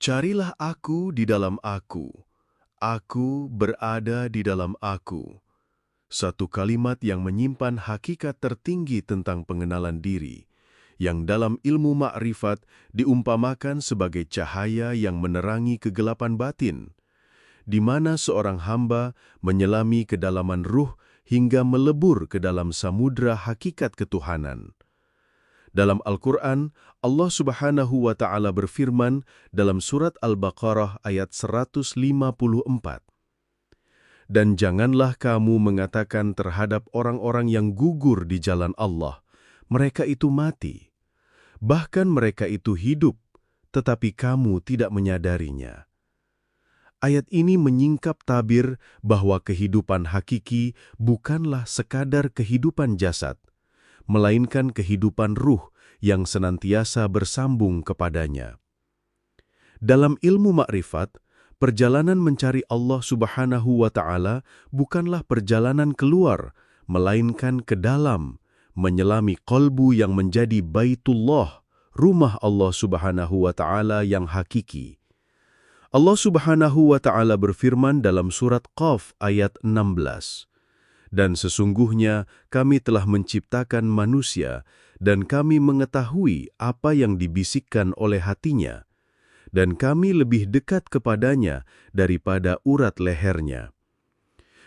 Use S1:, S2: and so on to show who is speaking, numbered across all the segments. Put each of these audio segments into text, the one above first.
S1: Carilah aku di dalam aku berada di dalam aku. Satu kalimat yang menyimpan hakikat tertinggi tentang pengenalan diri, yang dalam ilmu makrifat diumpamakan sebagai cahaya yang menerangi kegelapan batin, di mana seorang hamba menyelami kedalaman ruh hingga melebur ke dalam samudra hakikat ketuhanan. Dalam Al-Quran, Allah Subhanahu wa Ta'ala berfirman dalam surat Al-Baqarah ayat 154. Dan janganlah kamu mengatakan terhadap orang-orang yang gugur di jalan Allah, mereka itu mati. Bahkan mereka itu hidup, tetapi kamu tidak menyadarinya. Ayat ini menyingkap tabir bahwa kehidupan hakiki bukanlah sekadar kehidupan jasad, melainkan kehidupan ruh yang senantiasa bersambung kepadanya. Dalam ilmu makrifat, perjalanan mencari Allah Subhanahu wa Ta'ala bukanlah perjalanan keluar, melainkan ke dalam, menyelami qalbu yang menjadi Baitullah, rumah Allah Subhanahu wa Ta'ala yang hakiki. Allah Subhanahu wa Ta'ala berfirman dalam surat Qaf ayat 16. Dan sesungguhnya kami telah menciptakan manusia, dan kami mengetahui apa yang dibisikkan oleh hatinya, dan kami lebih dekat kepadanya daripada urat lehernya.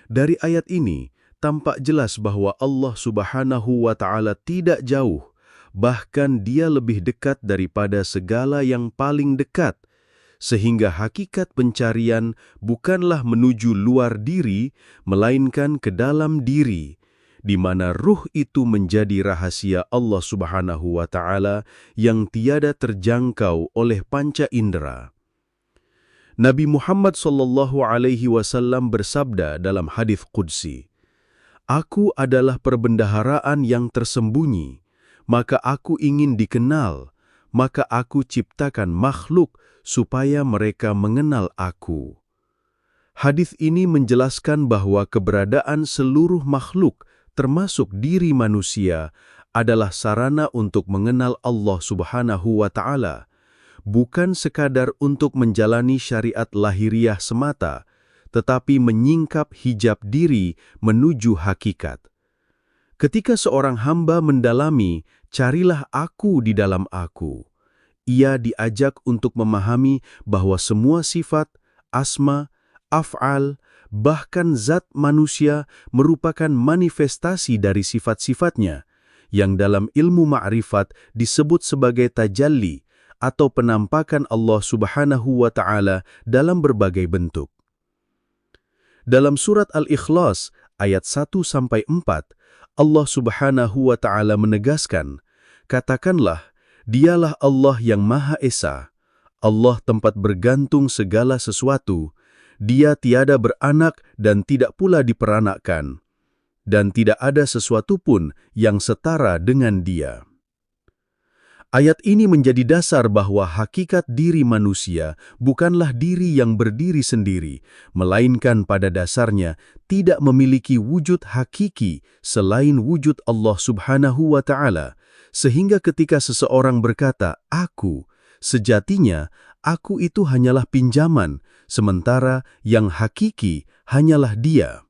S1: Dari ayat ini, tampak jelas bahwa Allah Subhanahu wa Ta'ala tidak jauh, bahkan Dia lebih dekat daripada segala yang paling dekat, sehingga hakikat pencarian bukanlah menuju luar diri, melainkan ke dalam diri, di mana ruh itu menjadi rahasia Allah Subhanahu wa Ta'ala yang tiada terjangkau oleh panca indera. Nabi Muhammad SAW bersabda dalam hadits qudsi, "Aku adalah perbendaharaan yang tersembunyi, maka aku ingin dikenal, maka aku ciptakan makhluk supaya mereka mengenal aku." Hadis ini menjelaskan bahwa keberadaan seluruh makhluk, termasuk diri manusia, adalah sarana untuk mengenal Allah Subhanahu wa Ta'ala, bukan sekadar untuk menjalani syariat lahiriah semata, tetapi menyingkap hijab diri menuju hakikat. Ketika seorang hamba mendalami, "Carilah aku di dalam aku," ia diajak untuk memahami bahwa semua sifat, asma, af'al, bahkan zat manusia merupakan manifestasi dari sifat-sifatnya, yang dalam ilmu ma'rifat disebut sebagai tajalli atau penampakan Allah Subhanahu wa Ta'ala dalam berbagai bentuk. Dalam surat Al-Ikhlas ayat 1-4, Allah Subhanahu wa Ta'ala menegaskan, "Katakanlah, Dialah Allah yang Maha Esa, Allah tempat bergantung segala sesuatu, Dia tiada beranak dan tidak pula diperanakkan, dan tidak ada sesuatu pun yang setara dengan Dia." Ayat ini menjadi dasar bahwa hakikat diri manusia bukanlah diri yang berdiri sendiri, melainkan pada dasarnya tidak memiliki wujud hakiki selain wujud Allah Subhanahu wa Ta'ala. Sehingga ketika seseorang berkata, "Aku," sejatinya aku itu hanyalah pinjaman, sementara yang hakiki hanyalah Dia.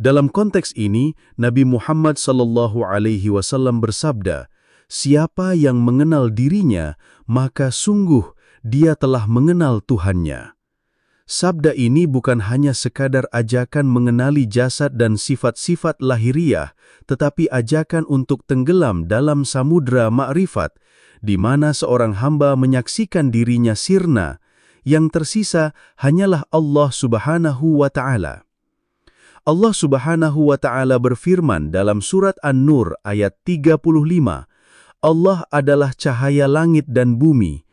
S1: Dalam konteks ini, Nabi Muhammad SAW bersabda, "Siapa yang mengenal dirinya, maka sungguh dia telah mengenal Tuhannya." Sabda ini bukan hanya sekadar ajakan mengenali jasad dan sifat-sifat lahiriah, tetapi ajakan untuk tenggelam dalam samudra makrifat, di mana seorang hamba menyaksikan dirinya sirna, yang tersisa hanyalah Allah Subhanahu wa Ta'ala. Allah Subhanahu wa Ta'ala berfirman dalam surat An-Nur ayat 35, "Allah adalah cahaya langit dan bumi.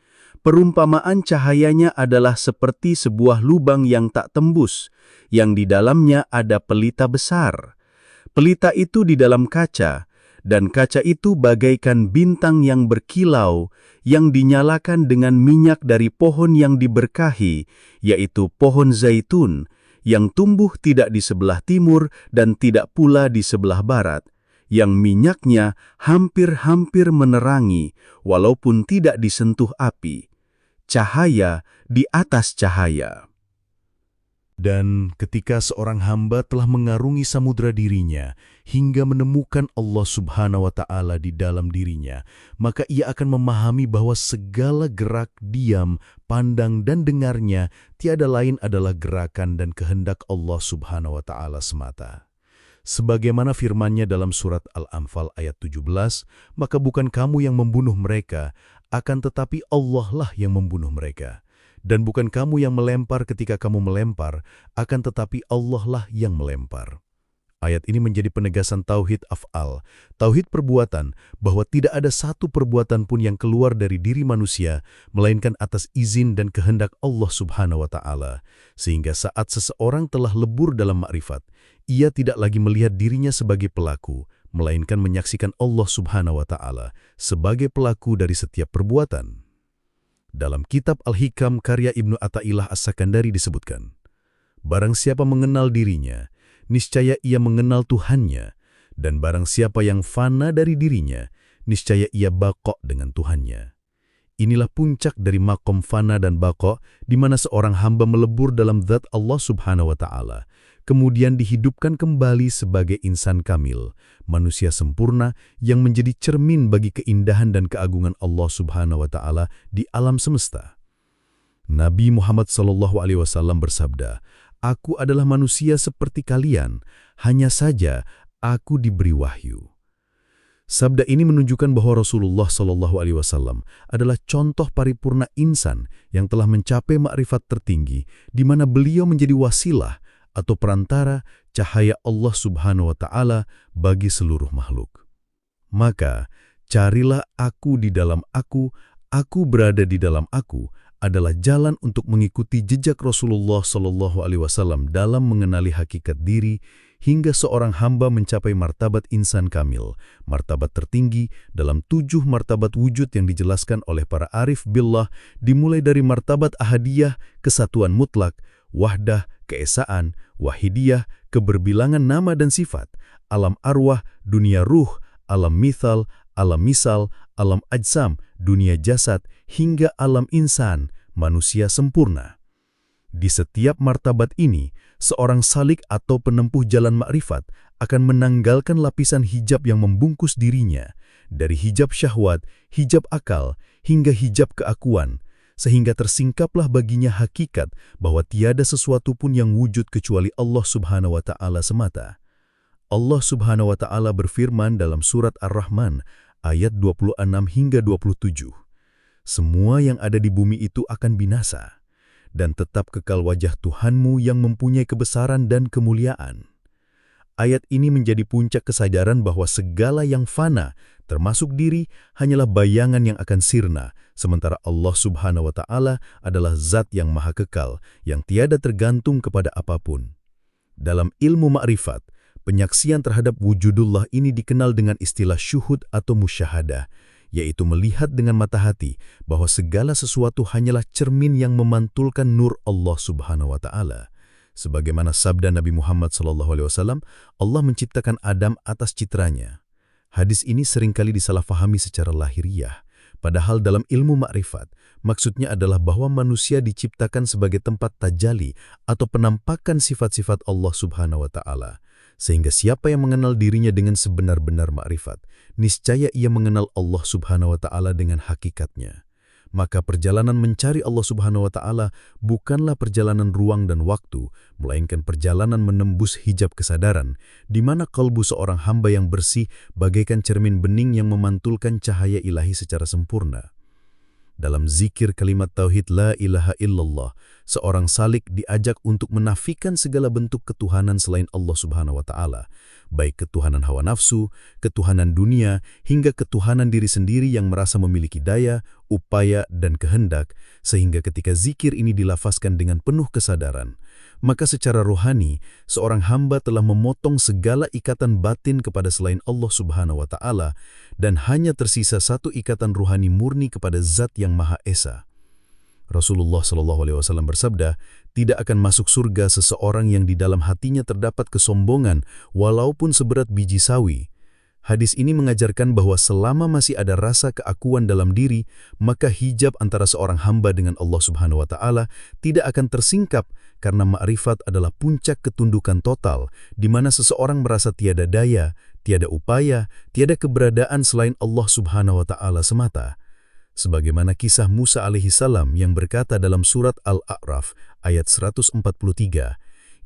S1: Perumpamaan cahayanya adalah seperti sebuah lubang yang tak tembus, yang di dalamnya ada pelita besar. Pelita itu di dalam kaca, dan kaca itu bagaikan bintang yang berkilau, yang dinyalakan dengan minyak dari pohon yang diberkahi, yaitu pohon zaitun, yang tumbuh tidak di sebelah timur dan tidak pula di sebelah barat, yang minyaknya hampir-hampir menerangi, walaupun tidak disentuh api. cahaya di atas cahaya. Dan ketika seorang hamba telah mengarungi samudra dirinya hingga menemukan Allah Subhanahu wa Ta'ala di dalam dirinya, maka ia akan memahami bahwa segala gerak, diam, pandang, dan dengarnya tiada lain adalah gerakan dan kehendak Allah Subhanahu wa Ta'ala semata. Sebagaimana firman-Nya dalam surat Al-Anfal ayat 17, maka bukan kamu yang membunuh mereka, akan tetapi Allah lah yang membunuh mereka. Dan bukan kamu yang melempar ketika kamu melempar, akan tetapi Allah lah yang melempar. Ayat ini menjadi penegasan tauhid af'al, tauhid perbuatan, bahwa tidak ada satu perbuatan pun yang keluar dari diri manusia, melainkan atas izin dan kehendak Allah Subhanahu wa Ta'ala. Sehingga saat seseorang telah lebur dalam makrifat, ia tidak lagi melihat dirinya sebagai pelaku, melainkan menyaksikan Allah Subhanahu wa Ta'ala sebagai pelaku dari setiap perbuatan. Dalam kitab Al-Hikam karya Ibnu Athaillah As-Sakandari disebutkan, barang siapa mengenal dirinya, niscaya ia mengenal Tuhannya, dan barang siapa yang fana dari dirinya, niscaya ia baqa' dengan Tuhannya. Inilah puncak dari makom fana dan baqa' di mana seorang hamba melebur dalam zat Allah Subhanahu wa Ta'ala, kemudian dihidupkan kembali sebagai insan kamil, manusia sempurna yang menjadi cermin bagi keindahan dan keagungan Allah Subhanahu wa Ta'ala di alam semesta. Nabi Muhammad SAW bersabda, "Aku adalah manusia seperti kalian, hanya saja aku diberi wahyu." Sabda ini menunjukkan bahwa Rasulullah SAW adalah contoh paripurna insan yang telah mencapai makrifat tertinggi, di mana beliau menjadi wasilah atau perantara cahaya Allah Subhanahu wa Ta'ala bagi seluruh makhluk. Maka, carilah aku di dalam aku berada di dalam aku, adalah jalan untuk mengikuti jejak Rasulullah SAW dalam mengenali hakikat diri, hingga seorang hamba mencapai martabat insan kamil, martabat tertinggi dalam 7 martabat wujud yang dijelaskan oleh para arif billah, dimulai dari martabat ahadiyah, kesatuan mutlak, wahdah, keesaan, wahidiyah, keberbilangan nama dan sifat, alam arwah, dunia ruh, alam mithal, alam misal, alam ajsam, dunia jasad, hingga alam insan, manusia sempurna. Di setiap martabat ini, seorang salik atau penempuh jalan makrifat akan menanggalkan lapisan hijab yang membungkus dirinya, dari hijab syahwat, hijab akal, hingga hijab keakuan, sehingga tersingkaplah baginya hakikat bahwa tiada sesuatu pun yang wujud kecuali Allah Subhanahu wa Ta'ala semata. Allah Subhanahu wa Ta'ala berfirman dalam surat Ar-Rahman ayat 26 hingga 27. Semua yang ada di bumi itu akan binasa, dan tetap kekal wajah Tuhanmu yang mempunyai kebesaran dan kemuliaan. Ayat ini menjadi puncak kesadaran bahwa segala yang fana, termasuk diri, hanyalah bayangan yang akan sirna, sementara Allah Subhanahu wa Ta'ala adalah zat yang maha kekal, yang tiada tergantung kepada apapun. Dalam ilmu ma'rifat, penyaksian terhadap wujudullah ini dikenal dengan istilah syuhud atau musyahadah, yaitu melihat dengan mata hati bahwa segala sesuatu hanyalah cermin yang memantulkan nur Allah Subhanahu wa Ta'ala. Sebagaimana sabda Nabi Muhammad SAW, Allah menciptakan Adam atas citranya. Hadis ini seringkali disalahfahami secara lahiriah, padahal dalam ilmu makrifat, maksudnya adalah bahwa manusia diciptakan sebagai tempat tajali atau penampakan sifat-sifat Allah Subhanahu wa Ta'ala. Sehingga siapa yang mengenal dirinya dengan sebenar-benar makrifat, niscaya ia mengenal Allah Subhanahu wa Ta'ala dengan hakikatnya. Maka perjalanan mencari Allah Subhanahu wa Ta'ala bukanlah perjalanan ruang dan waktu, melainkan perjalanan menembus hijab kesadaran, di mana kalbu seorang hamba yang bersih bagaikan cermin bening yang memantulkan cahaya ilahi secara sempurna. Dalam zikir kalimat tauhid la ilaha illallah, seorang salik diajak untuk menafikan segala bentuk ketuhanan selain Allah Subhanahu wa Ta'ala, baik ketuhanan hawa nafsu, ketuhanan dunia, hingga ketuhanan diri sendiri yang merasa memiliki daya, upaya, dan kehendak, sehingga ketika zikir ini dilafazkan dengan penuh kesadaran, maka secara rohani, seorang hamba telah memotong segala ikatan batin kepada selain Allah Subhanahu wa Ta'ala, dan hanya tersisa satu ikatan ruhani murni kepada Zat yang Maha Esa. Rasulullah SAW bersabda, tidak akan masuk surga seseorang yang di dalam hatinya terdapat kesombongan walaupun seberat biji sawi,
S2: Hadis ini mengajarkan bahwa selama masih ada rasa keakuan dalam diri, maka hijab antara seorang hamba dengan Allah Subhanahu wa Ta'ala tidak akan tersingkap karena ma'rifat adalah puncak ketundukan total, di mana seseorang merasa tiada daya, tiada upaya, tiada keberadaan selain Allah Subhanahu wa Ta'ala semata. Sebagaimana kisah Musa alaihi salam yang berkata dalam surat Al-A'raf ayat 143,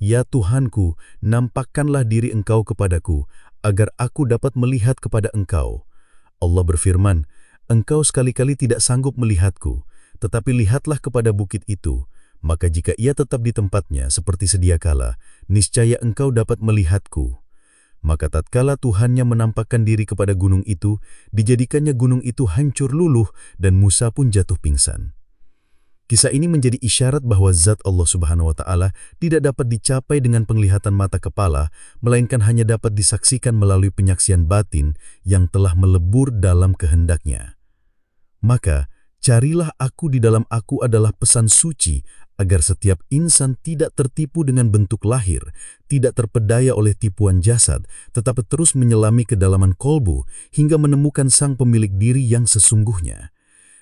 S2: "Ya Tuhanku, nampakkanlah diri Engkau kepadaku, agar aku dapat melihat kepada Engkau." Allah berfirman, "Engkau sekali-kali tidak sanggup melihatku, tetapi lihatlah kepada bukit itu. Maka jika ia tetap di tempatnya seperti sedia kala, niscaya engkau dapat melihatku." Maka tatkala Tuhannya menampakkan diri kepada gunung itu, dijadikannya gunung itu hancur luluh dan Musa pun jatuh pingsan. Kisah ini menjadi isyarat bahwa zat Allah Subhanahu wa Ta'ala tidak dapat dicapai dengan penglihatan mata kepala, melainkan hanya dapat disaksikan melalui penyaksian batin yang telah melebur dalam kehendaknya. Maka, carilah aku di dalam aku adalah pesan suci, agar setiap insan tidak tertipu dengan bentuk lahir, tidak terpedaya oleh tipuan jasad, tetapi terus menyelami kedalaman kolbu hingga menemukan sang pemilik diri yang sesungguhnya.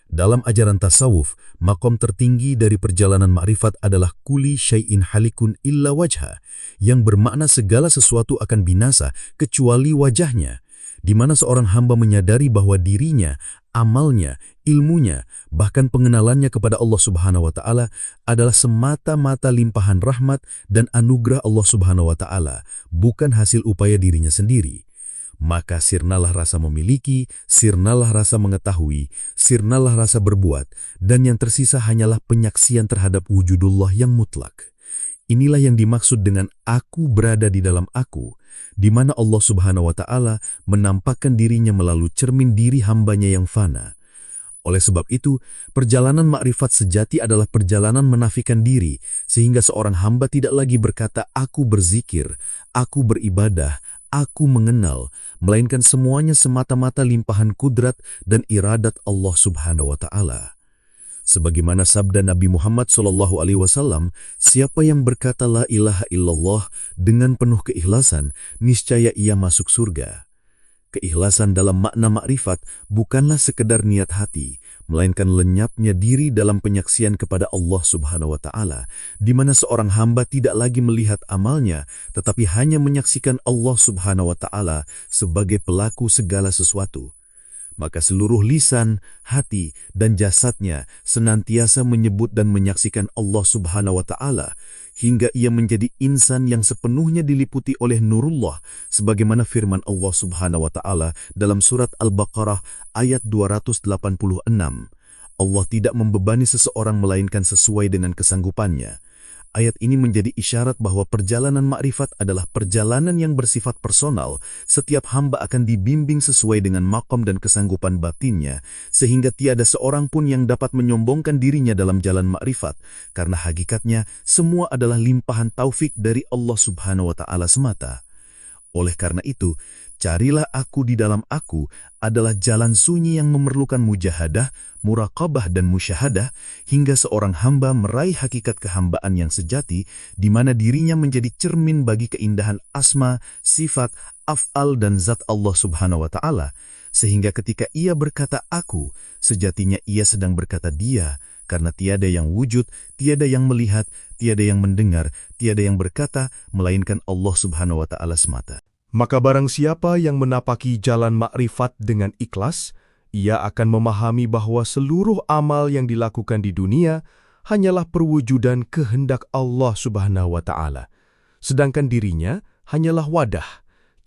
S2: Dalam ajaran tasawuf, makom tertinggi dari perjalanan ma'rifat adalah kuli syai'in halikun illa wajha, yang bermakna segala sesuatu akan binasa kecuali wajahnya, di mana seorang hamba menyadari bahwa dirinya, amalnya, ilmunya, bahkan pengenalannya kepada Allah Subhanahu wa Ta'ala adalah semata-mata limpahan rahmat dan anugerah Allah Subhanahu wa Ta'ala, bukan hasil upaya dirinya sendiri. Maka sirnalah rasa memiliki, sirnalah rasa mengetahui, sirnalah rasa berbuat, dan yang tersisa hanyalah penyaksian terhadap wujudullah yang mutlak. Inilah yang dimaksud dengan aku berada di dalam aku, di mana Allah Subhanahu wa Ta'ala menampakkan dirinya melalui cermin diri hambanya yang fana. Oleh sebab itu, perjalanan makrifat sejati adalah perjalanan menafikan diri, sehingga seorang hamba tidak lagi berkata, "Aku berzikir, aku beribadah, aku mengenal," melainkan semuanya semata-mata limpahan kudrat dan iradat Allah Subhanahu wa Ta'ala. Sebagaimana sabda Nabi Muhammad SAW, siapa yang berkata la ilaha illallah dengan penuh keikhlasan, niscaya ia masuk surga. Keikhlasan dalam makna makrifat bukanlah sekedar niat hati, melainkan lenyapnya diri dalam penyaksian kepada Allah Subhanahu wa Ta'ala, di mana seorang hamba tidak lagi melihat amalnya, tetapi hanya menyaksikan Allah Subhanahu wa Ta'ala sebagai pelaku segala sesuatu. Maka seluruh lisan, hati, dan jasadnya senantiasa menyebut dan menyaksikan Allah Subhanahu wa Ta'ala, hingga ia menjadi insan yang sepenuhnya diliputi oleh nurullah, sebagaimana firman Allah Subhanahu wa Ta'ala dalam surat Al-Baqarah ayat 286. Allah tidak membebani seseorang melainkan sesuai dengan kesanggupannya. Ayat ini menjadi isyarat bahwa perjalanan makrifat adalah perjalanan yang bersifat personal. Setiap hamba akan dibimbing sesuai dengan maqam dan kesanggupan batinnya, sehingga tiada seorang pun yang dapat menyombongkan dirinya dalam jalan makrifat, karena hakikatnya semua adalah limpahan taufik dari Allah Subhanahu wa Ta'ala semata. Oleh karena itu, carilah aku di dalam aku adalah jalan sunyi yang memerlukan mujahadah, muraqabah dan musyahadah, hingga seorang hamba meraih hakikat kehambaan yang sejati, di mana dirinya menjadi cermin bagi keindahan asma, sifat, af'al dan zat Allah Subhanahu wa Ta'ala, sehingga ketika ia berkata aku, sejatinya ia sedang berkata dia, karena tiada yang wujud, tiada yang melihat, tiada yang mendengar, tiada yang berkata, melainkan Allah Subhanahu wa Ta'ala semata.
S1: Maka barang siapa yang menapaki jalan makrifat dengan ikhlas, ia akan memahami bahwa seluruh amal yang dilakukan di dunia hanyalah perwujudan kehendak Allah Subhanahu wa Ta'ala, sedangkan dirinya hanyalah wadah,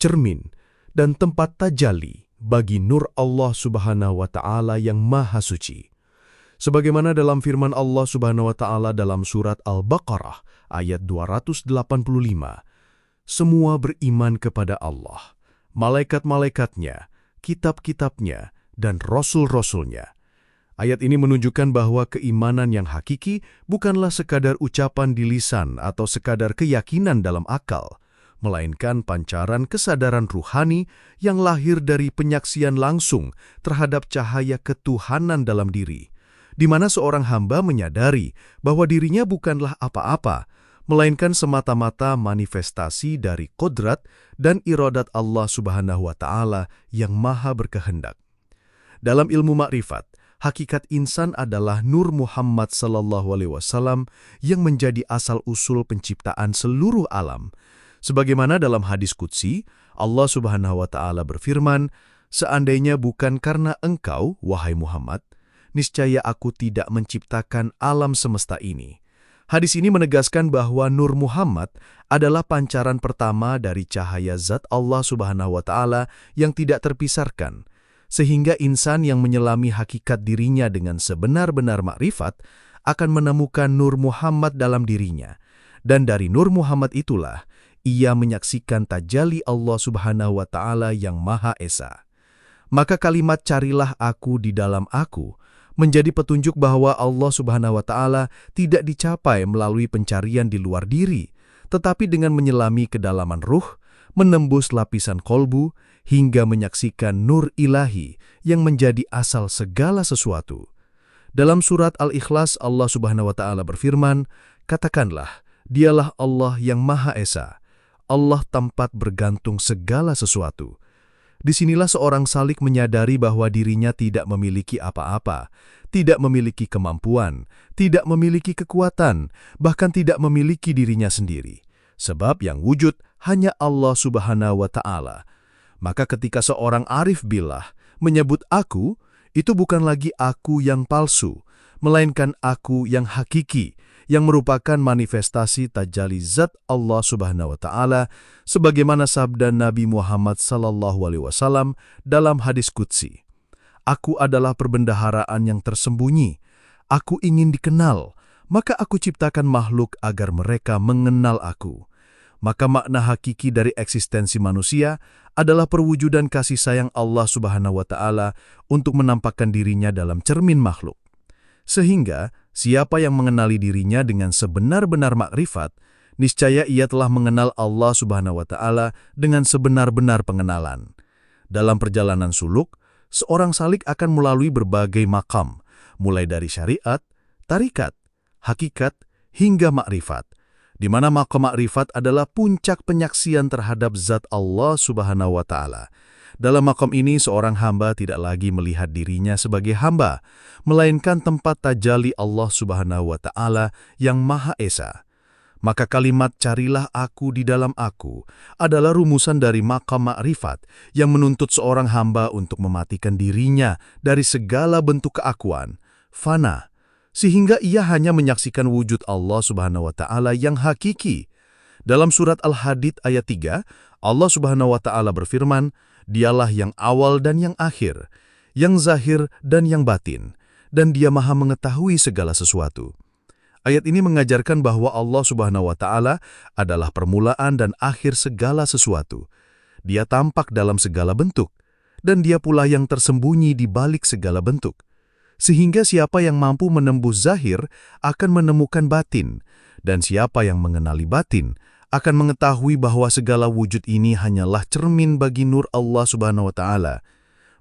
S1: cermin, dan tempat tajalli bagi nur Allah Subhanahu wa Ta'ala yang maha suci. Sebagaimana dalam firman Allah Subhanahu wa Ta'ala dalam surat Al-Baqarah ayat 285, semua beriman kepada Allah, malaikat-malaikatnya, kitab-kitabnya, dan rasul-rasulnya. Ayat ini menunjukkan bahwa keimanan yang hakiki bukanlah sekadar ucapan di lisan atau sekadar keyakinan dalam akal, melainkan pancaran kesadaran ruhani yang lahir dari penyaksian langsung terhadap cahaya ketuhanan dalam diri, di mana seorang hamba menyadari bahwa dirinya bukanlah apa-apa, melainkan semata-mata manifestasi dari kodrat dan iradat Allah Subhanahu wa Ta'ala yang Maha Berkehendak. Dalam ilmu makrifat, hakikat insan adalah Nur Muhammad sallallahu alaihi wasallam yang menjadi asal-usul penciptaan seluruh alam. Sebagaimana dalam hadis qudsi, Allah Subhanahu wa Ta'ala berfirman, "Seandainya bukan karena engkau, wahai Muhammad, niscaya aku tidak menciptakan alam semesta ini." Hadis ini menegaskan bahwa Nur Muhammad adalah pancaran pertama dari cahaya zat Allah Subhanahu wa Ta'ala yang tidak terpisahkan, sehingga insan yang menyelami hakikat dirinya dengan sebenar-benar makrifat akan menemukan Nur Muhammad dalam dirinya, dan dari Nur Muhammad itulah ia menyaksikan tajalli Allah Subhanahu wa Ta'ala yang Maha Esa. Maka kalimat "carilah aku di dalam aku" menjadi petunjuk bahwa Allah Subhanahu wa Ta'ala tidak dicapai melalui pencarian di luar diri, tetapi dengan menyelami kedalaman ruh, menembus lapisan kolbu, hingga menyaksikan nur ilahi yang menjadi asal segala sesuatu. Dalam surat Al-Ikhlas, Allah Subhanahu wa Ta'ala berfirman, "Katakanlah, dialah Allah yang Maha Esa, Allah tempat bergantung segala sesuatu." Disinilah seorang salik menyadari bahwa dirinya tidak memiliki apa-apa, tidak memiliki kemampuan, tidak memiliki kekuatan, bahkan tidak memiliki dirinya sendiri. Sebab yang wujud hanya Allah Subhanahu wa Ta'ala. Maka ketika seorang arif billah menyebut aku, itu bukan lagi aku yang palsu, melainkan aku yang hakiki, yang merupakan manifestasi tajalli zat Allah Subhanahu wa Ta'ala, sebagaimana sabda Nabi Muhammad sallallahu alaihi wasallam dalam hadis qudsi. "Aku adalah perbendaharaan yang tersembunyi. Aku ingin dikenal, maka aku ciptakan makhluk agar mereka mengenal aku." Maka makna hakiki dari eksistensi manusia adalah perwujudan kasih sayang Allah Subhanahu wa Ta'ala untuk menampakkan dirinya dalam cermin makhluk. Sehingga siapa yang mengenali dirinya dengan sebenar-benar makrifat, niscaya ia telah mengenal Allah Subhanahu wa Ta'ala dengan sebenar-benar pengenalan. Dalam perjalanan suluk, seorang salik akan melalui berbagai makam, mulai dari syariat, tarikat, hakikat, hingga makrifat, di mana maqam makrifat adalah puncak penyaksian terhadap zat Allah Subhanahu wa Ta'ala. Dalam maqam ini, seorang hamba tidak lagi melihat dirinya sebagai hamba, melainkan tempat tajalli Allah Subhanahu wa Ta'ala yang Maha Esa. Maka kalimat "carilah aku di dalam aku" adalah rumusan dari maqam makrifat yang menuntut seorang hamba untuk mematikan dirinya dari segala bentuk keakuan, fana, sehingga ia hanya menyaksikan wujud Allah Subhanahu wa Ta'ala yang hakiki. Dalam surat Al-Hadid ayat 3, Allah Subhanahu wa Ta'ala berfirman, "Dialah yang awal dan yang akhir, yang zahir dan yang batin, dan Dia Maha mengetahui segala sesuatu." Ayat ini mengajarkan bahwa Allah Subhanahu wa Ta'ala adalah permulaan dan akhir segala sesuatu. Dia tampak dalam segala bentuk, dan Dia pula yang tersembunyi di balik segala bentuk. Sehingga siapa yang mampu menembus zahir akan menemukan batin, dan siapa yang mengenali batin akan mengetahui bahwa segala wujud ini hanyalah cermin bagi nur Allah Subhanahu wa Ta'ala.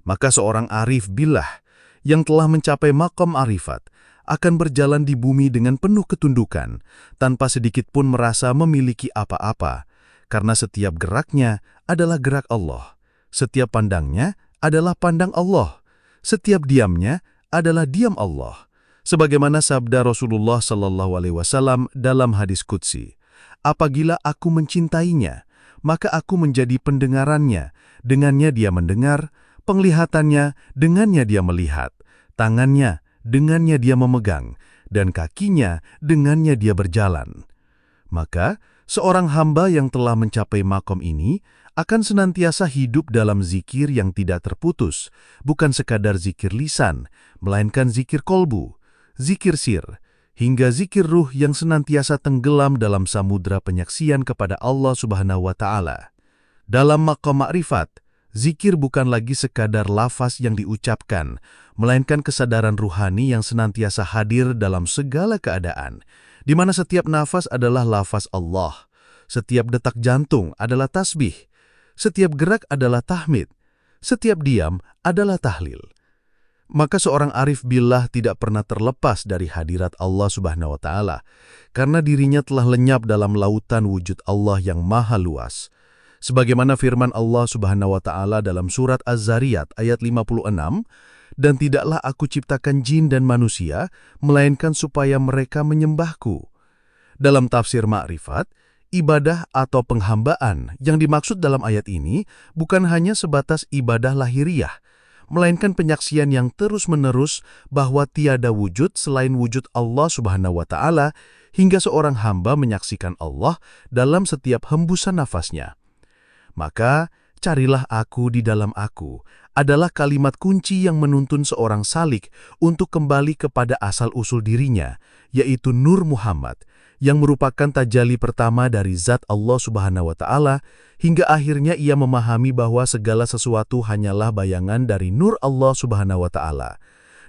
S1: Maka seorang arif billah yang telah mencapai maqam arifat akan berjalan di bumi dengan penuh ketundukan, tanpa sedikit pun merasa memiliki apa-apa, karena setiap geraknya adalah gerak Allah, setiap pandangnya adalah pandang Allah, setiap diamnya adalah diam Allah. Sebagaimana sabda Rasulullah sallallahu alaihi wasallam dalam hadis qudsi, "Apabila aku mencintainya, maka aku menjadi pendengarannya, dengannya dia mendengar, penglihatannya, dengannya dia melihat, tangannya, dengannya dia memegang, dan kakinya, dengannya dia berjalan." Maka, seorang hamba yang telah mencapai makom ini akan senantiasa hidup dalam zikir yang tidak terputus, bukan sekadar zikir lisan, melainkan zikir kolbu, zikir sir, hingga zikir ruh yang senantiasa tenggelam dalam samudra penyaksian kepada Allah Subhanahu wa Ta'ala. Dalam maqam makrifat, zikir bukan lagi sekadar lafaz yang diucapkan, melainkan kesadaran ruhani yang senantiasa hadir dalam segala keadaan, di mana setiap nafas adalah lafaz Allah, setiap detak jantung adalah tasbih, setiap gerak adalah tahmid, setiap diam adalah tahlil.
S2: Maka seorang arif billah tidak pernah terlepas dari hadirat Allah Subhanahu wa Ta'ala, karena dirinya telah lenyap dalam lautan wujud Allah yang maha luas. Sebagaimana firman Allah Subhanahu wa Ta'ala dalam surat Az-Zariyat ayat 56, "Dan tidaklah aku ciptakan jin dan manusia, melainkan supaya mereka menyembahku." Dalam tafsir Ma'rifat, ibadah atau penghambaan yang dimaksud dalam ayat ini bukan hanya sebatas ibadah lahiriah, melainkan penyaksian yang terus-menerus bahwa tiada wujud selain wujud Allah Subhanahu wa Ta'ala, hingga seorang hamba menyaksikan Allah dalam setiap hembusan nafasnya. Maka, carilah aku di dalam aku adalah kalimat kunci yang menuntun seorang salik untuk kembali kepada asal-usul dirinya, yaitu Nur Muhammad, yang merupakan tajalli pertama dari zat Allah Subhanahu wa Ta'ala, hingga akhirnya ia memahami bahwa segala sesuatu hanyalah bayangan dari Nur Allah Subhanahu wa Ta'ala.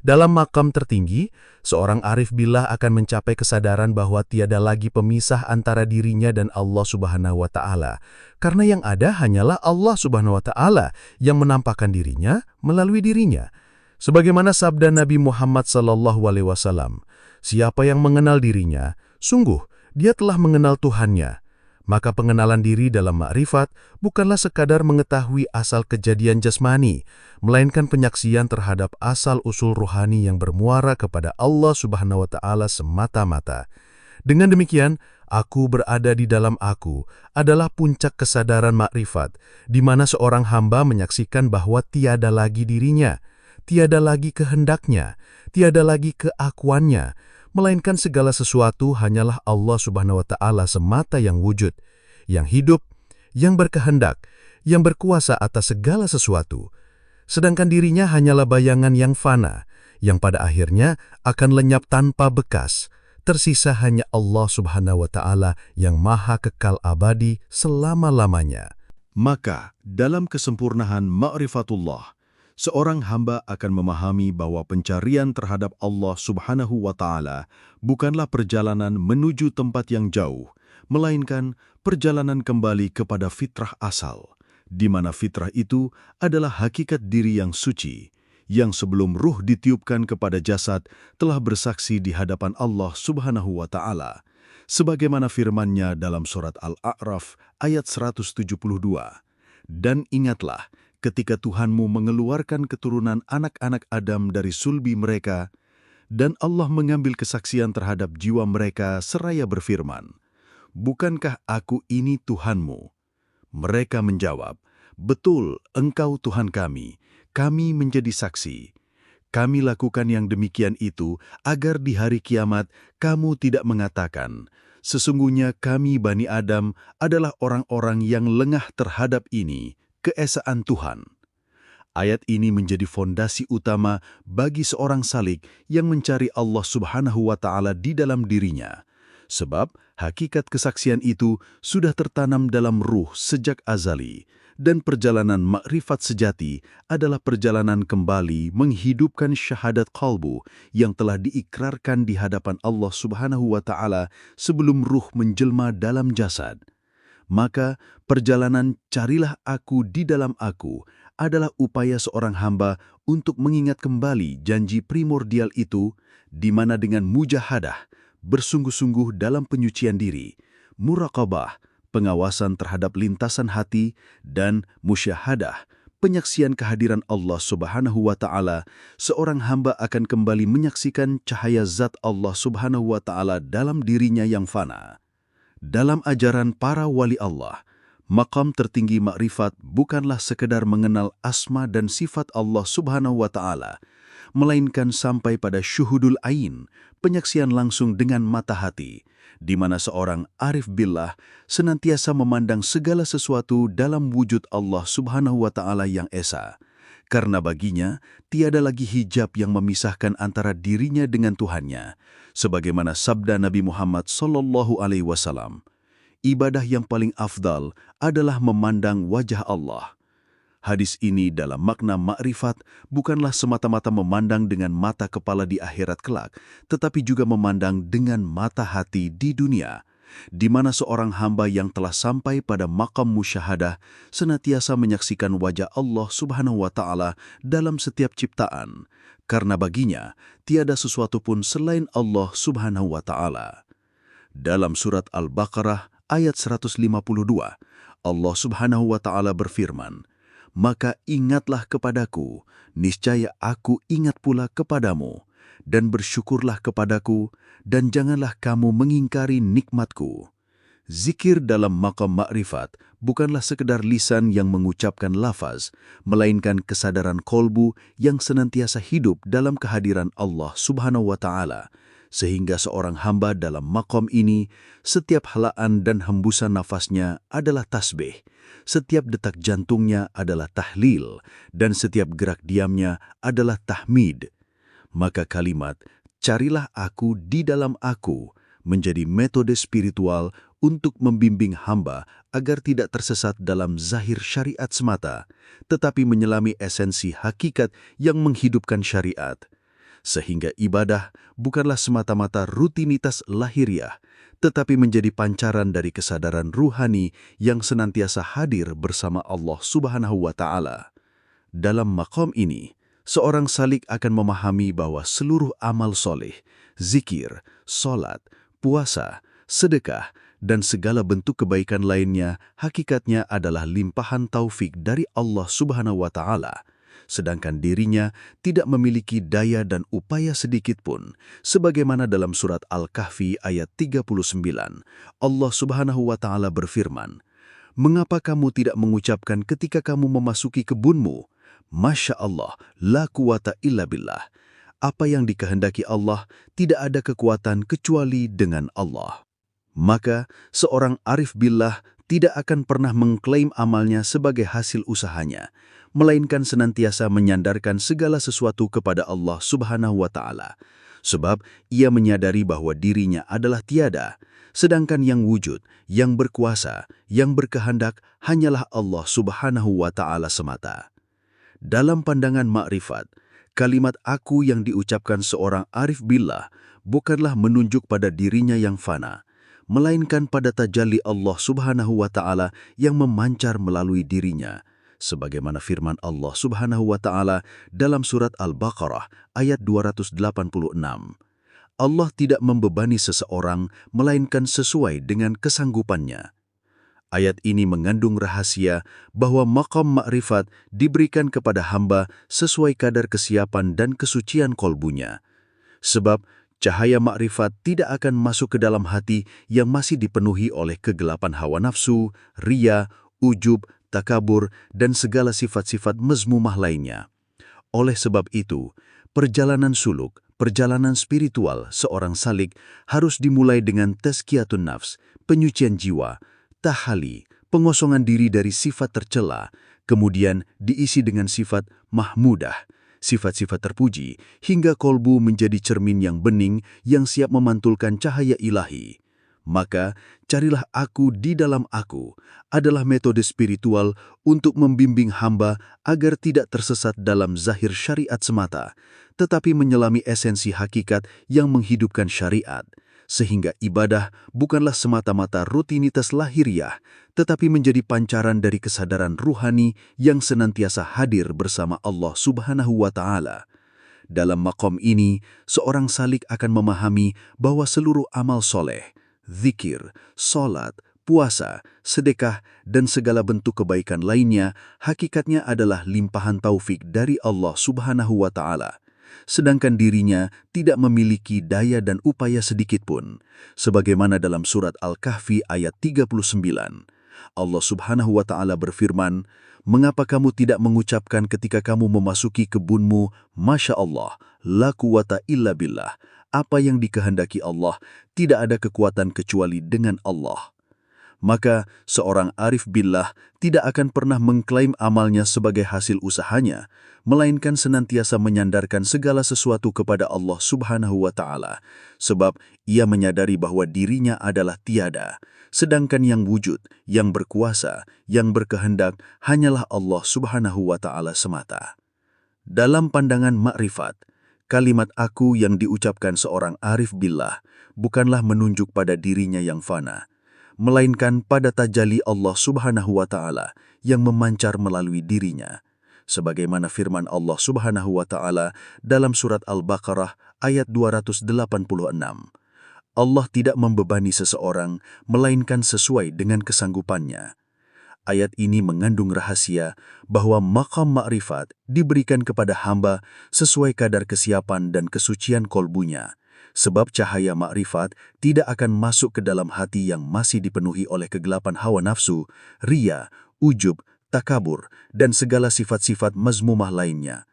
S2: Dalam makam tertinggi, seorang arif billah akan mencapai kesadaran bahwa tiada lagi pemisah antara dirinya dan Allah Subhanahu wa Ta'ala, karena yang ada hanyalah Allah Subhanahu wa Ta'ala yang menampakkan dirinya melalui dirinya. Sebagaimana sabda Nabi Muhammad SAW, "Siapa yang mengenal dirinya, sungguh dia telah mengenal Tuhannya." Maka pengenalan diri dalam ma'rifat bukanlah sekadar mengetahui asal kejadian jasmani, melainkan penyaksian terhadap asal-usul rohani yang bermuara kepada Allah Subhanahu wa Ta'ala semata-mata. Dengan demikian, aku berada di dalam aku adalah puncak kesadaran ma'rifat, di mana seorang hamba menyaksikan bahwa tiada lagi dirinya, tiada lagi kehendaknya, tiada lagi keakuannya, melainkan segala sesuatu hanyalah Allah Subhanahu wa Ta'ala semata yang wujud, yang hidup, yang berkehendak, yang berkuasa atas segala sesuatu. Sedangkan dirinya hanyalah bayangan yang fana, yang pada akhirnya akan lenyap tanpa bekas. Tersisa hanya Allah Subhanahu wa Ta'ala yang maha kekal abadi selama-lamanya.
S1: Maka, dalam kesempurnaan ma'rifatullah, seorang hamba akan memahami bahwa pencarian terhadap Allah Subhanahu wa Ta'ala bukanlah perjalanan menuju tempat yang jauh, melainkan perjalanan kembali kepada fitrah asal, di mana fitrah itu adalah hakikat diri yang suci, yang sebelum ruh ditiupkan kepada jasad telah bersaksi di hadapan Allah Subhanahu wa Ta'ala, sebagaimana firman-Nya dalam surat Al-A'raf ayat 172. "Dan ingatlah, ketika Tuhanmu mengeluarkan keturunan anak-anak Adam dari sulbi mereka, dan Allah mengambil kesaksian terhadap jiwa mereka seraya berfirman, 'Bukankah aku ini Tuhanmu?' Mereka menjawab, 'Betul, Engkau Tuhan kami menjadi saksi.' Kami lakukan yang demikian itu agar di hari kiamat kamu tidak mengatakan, 'Sesungguhnya kami Bani Adam adalah orang-orang yang lengah terhadap ini, keesaan Tuhan.'" Ayat ini menjadi fondasi utama bagi seorang salik yang mencari Allah Subhanahu wa Ta'ala di dalam dirinya. Sebab hakikat kesaksian itu sudah tertanam dalam ruh sejak azali, dan perjalanan ma'rifat sejati adalah perjalanan kembali menghidupkan syahadat qalbu yang telah diikrarkan di hadapan Allah Subhanahu wa Ta'ala sebelum ruh menjelma dalam jasad. Maka perjalanan carilah aku di dalam aku adalah upaya seorang hamba untuk mengingat kembali janji primordial itu, di mana dengan mujahadah, bersungguh-sungguh dalam penyucian diri, muraqabah, pengawasan terhadap lintasan hati, dan musyahadah, penyaksian kehadiran Allah Subhanahu wa Ta'ala, seorang hamba akan kembali menyaksikan cahaya zat Allah Subhanahu wa Ta'ala dalam dirinya yang fana. Dalam ajaran para wali Allah, maqam tertinggi ma'rifat bukanlah sekedar mengenal asma dan sifat Allah Subhanahu wa Ta'ala, melainkan sampai pada syuhudul ain, penyaksian langsung dengan mata hati, di mana seorang arif billah senantiasa memandang segala sesuatu dalam wujud Allah Subhanahu wa Ta'ala yang esa. Karena baginya tiada lagi hijab yang memisahkan antara dirinya dengan Tuhannya, sebagaimana sabda Nabi Muhammad SAW, "Ibadah yang paling afdal adalah memandang wajah Allah." Hadis ini dalam makna ma'rifat bukanlah semata-mata memandang dengan mata kepala di akhirat kelak, tetapi juga memandang dengan mata hati di dunia, di mana seorang hamba yang telah sampai pada maqam musyahadah senantiasa menyaksikan wajah Allah Subhanahu wa Ta'ala dalam setiap ciptaan,
S2: karena baginya tiada sesuatu pun selain Allah Subhanahu wa Ta'ala. Dalam surat Al-Baqarah ayat 152, Allah Subhanahu wa Ta'ala berfirman, "Maka ingatlah kepadaku, niscaya aku ingat pula kepadamu, dan bersyukurlah kepadaku, dan janganlah kamu mengingkari nikmatku." Zikir dalam maqam ma'rifat bukanlah sekedar lisan yang mengucapkan lafaz, melainkan kesadaran kolbu yang senantiasa hidup dalam kehadiran Allah Subhanahu wa Ta'ala, sehingga seorang hamba dalam maqam ini, setiap helaan dan hembusan nafasnya adalah tasbih, setiap detak jantungnya adalah tahlil, dan setiap gerak diamnya adalah tahmid. Maka kalimat, "Carilah aku di dalam aku," menjadi metode spiritual untuk membimbing hamba agar tidak tersesat dalam zahir syariat semata, tetapi menyelami esensi hakikat yang menghidupkan syariat. Sehingga ibadah bukanlah semata-mata rutinitas lahiriah, tetapi menjadi pancaran dari kesadaran ruhani yang senantiasa hadir bersama Allah Subhanahu wa Ta'ala. Dalam maqam ini, seorang salik akan memahami bahwa seluruh amal soleh, zikir, solat, puasa, sedekah, dan segala bentuk kebaikan lainnya hakikatnya adalah limpahan taufik dari Allah Subhanahu wa Ta'ala, sedangkan dirinya tidak memiliki daya dan upaya sedikit pun, sebagaimana dalam surat Al-Kahfi ayat 39, Allah Subhanahu wa Ta'ala berfirman, "Mengapa kamu tidak mengucapkan ketika kamu memasuki kebunmu, Masya Allah, la quwata illa billah." Apa yang dikehendaki Allah, tidak ada kekuatan kecuali dengan Allah. Maka, seorang arif billah tidak akan pernah mengklaim amalnya sebagai hasil usahanya, melainkan senantiasa menyandarkan segala sesuatu kepada Allah Subhanahu wa Ta'ala. Sebab ia menyadari bahwa dirinya adalah tiada, sedangkan yang wujud, yang berkuasa, yang berkehendak hanyalah Allah Subhanahu wa Ta'ala semata. Dalam pandangan makrifat, kalimat aku yang diucapkan seorang arif billah bukanlah menunjuk pada dirinya yang fana, melainkan pada tajalli Allah Subhanahu wa Ta'ala yang memancar melalui dirinya, sebagaimana firman Allah Subhanahu wa Ta'ala dalam surat Al-Baqarah ayat 286. Allah tidak membebani seseorang melainkan sesuai dengan kesanggupannya. Ayat ini mengandung rahasia bahwa maqam makrifat diberikan kepada hamba sesuai kadar kesiapan dan kesucian kolbunya. Sebab cahaya makrifat tidak akan masuk ke dalam hati yang masih dipenuhi oleh kegelapan hawa nafsu, riya, ujub, takabur, dan segala sifat-sifat mezmumah lainnya. Oleh sebab itu, perjalanan suluk, perjalanan spiritual seorang salik harus dimulai dengan tazkiyatun nafs, penyucian jiwa, tahali, pengosongan diri dari sifat tercela, kemudian diisi dengan sifat mahmudah, sifat-sifat terpuji, hingga kolbu menjadi cermin yang bening yang siap memantulkan cahaya ilahi. Maka, carilah aku di dalam aku adalah metode spiritual untuk membimbing hamba agar tidak tersesat dalam zahir syariat semata, tetapi menyelami esensi hakikat yang menghidupkan syariat, sehingga ibadah bukanlah semata-mata rutinitas lahiriah, tetapi menjadi pancaran dari kesadaran ruhani yang senantiasa hadir bersama Allah Subhanahu wa Ta'ala. Dalam maqam ini, seorang salik akan memahami bahwa seluruh amal soleh, zikir, solat, puasa, sedekah, dan segala bentuk kebaikan lainnya hakikatnya adalah limpahan taufik dari Allah Subhanahu wa Ta'ala, sedangkan dirinya tidak memiliki daya dan upaya sedikit pun. Sebagaimana dalam surat Al-Kahfi ayat 39, Allah Subhanahu wa Ta'ala berfirman, "Mengapa kamu tidak mengucapkan ketika kamu memasuki kebunmu, Masya Allah, la quwata illa billah." Apa yang dikehendaki Allah, tidak ada kekuatan kecuali dengan Allah. Maka, seorang arif billah tidak akan pernah mengklaim amalnya sebagai hasil usahanya, melainkan senantiasa menyandarkan segala sesuatu kepada Allah Subhanahu wa Ta'ala, sebab ia menyadari bahwa dirinya adalah tiada, sedangkan yang wujud, yang berkuasa, yang berkehendak hanyalah Allah Subhanahu wa Ta'ala semata. Dalam pandangan makrifat, kalimat aku yang diucapkan seorang arif billah bukanlah menunjuk pada dirinya yang fana, melainkan pada tajalli Allah Subhanahu wa Ta'ala yang memancar melalui dirinya,
S3: sebagaimana firman Allah Subhanahu wa Ta'ala dalam surat Al-Baqarah ayat 286. Allah tidak membebani seseorang melainkan sesuai dengan kesanggupannya. Ayat ini mengandung rahasia bahwa maqam ma'rifat diberikan kepada hamba sesuai kadar kesiapan dan kesucian kolbunya, sebab cahaya ma'rifat tidak akan masuk ke dalam hati yang masih dipenuhi oleh kegelapan hawa nafsu, riya, ujub, takabur, dan segala sifat-sifat mazmumah lainnya.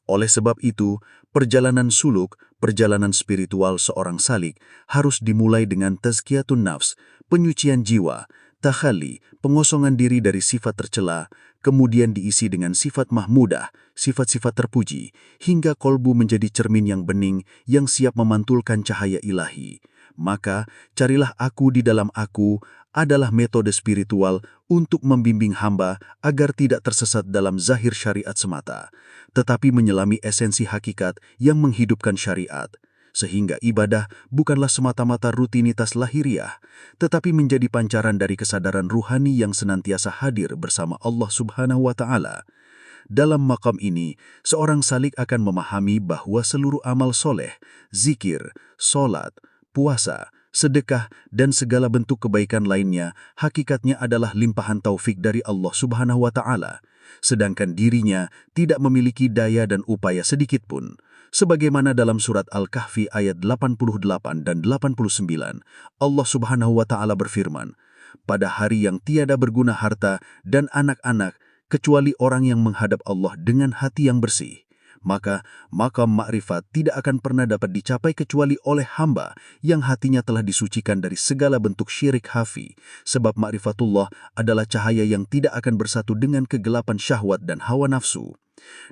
S3: Oleh sebab itu, perjalanan suluk, perjalanan spiritual seorang salik harus dimulai dengan tazkiyatun nafs, penyucian jiwa, takhali, pengosongan diri dari sifat tercela, kemudian diisi dengan sifat mahmudah, sifat-sifat terpuji, hingga kolbu menjadi cermin yang bening yang siap memantulkan cahaya ilahi. Maka, carilah aku di dalam aku adalah metode spiritual untuk membimbing hamba agar tidak tersesat dalam zahir syariat semata, tetapi menyelami esensi hakikat yang menghidupkan syariat. Sehingga ibadah bukanlah semata-mata rutinitas lahiriah, tetapi menjadi pancaran dari kesadaran ruhani yang senantiasa hadir bersama Allah Subhanahu wa Ta'ala. Dalam maqam ini, seorang salik akan memahami bahwa seluruh amal soleh, zikir, solat, puasa, sedekah, dan segala bentuk kebaikan lainnya hakikatnya adalah limpahan taufik dari Allah Subhanahu wa Ta'ala, sedangkan dirinya tidak memiliki daya dan upaya sedikit pun. Sebagaimana dalam surat Al-Kahfi ayat 88 dan 89, Allah Subhanahu wa Ta'ala berfirman, "Pada hari yang tiada berguna harta dan anak-anak kecuali orang yang menghadap Allah dengan hati yang bersih, maka maqam ma'rifat tidak akan pernah dapat dicapai kecuali oleh hamba yang hatinya telah disucikan dari segala bentuk syirik khafi, sebab ma'rifatullah adalah cahaya yang tidak akan bersatu dengan kegelapan syahwat dan hawa nafsu."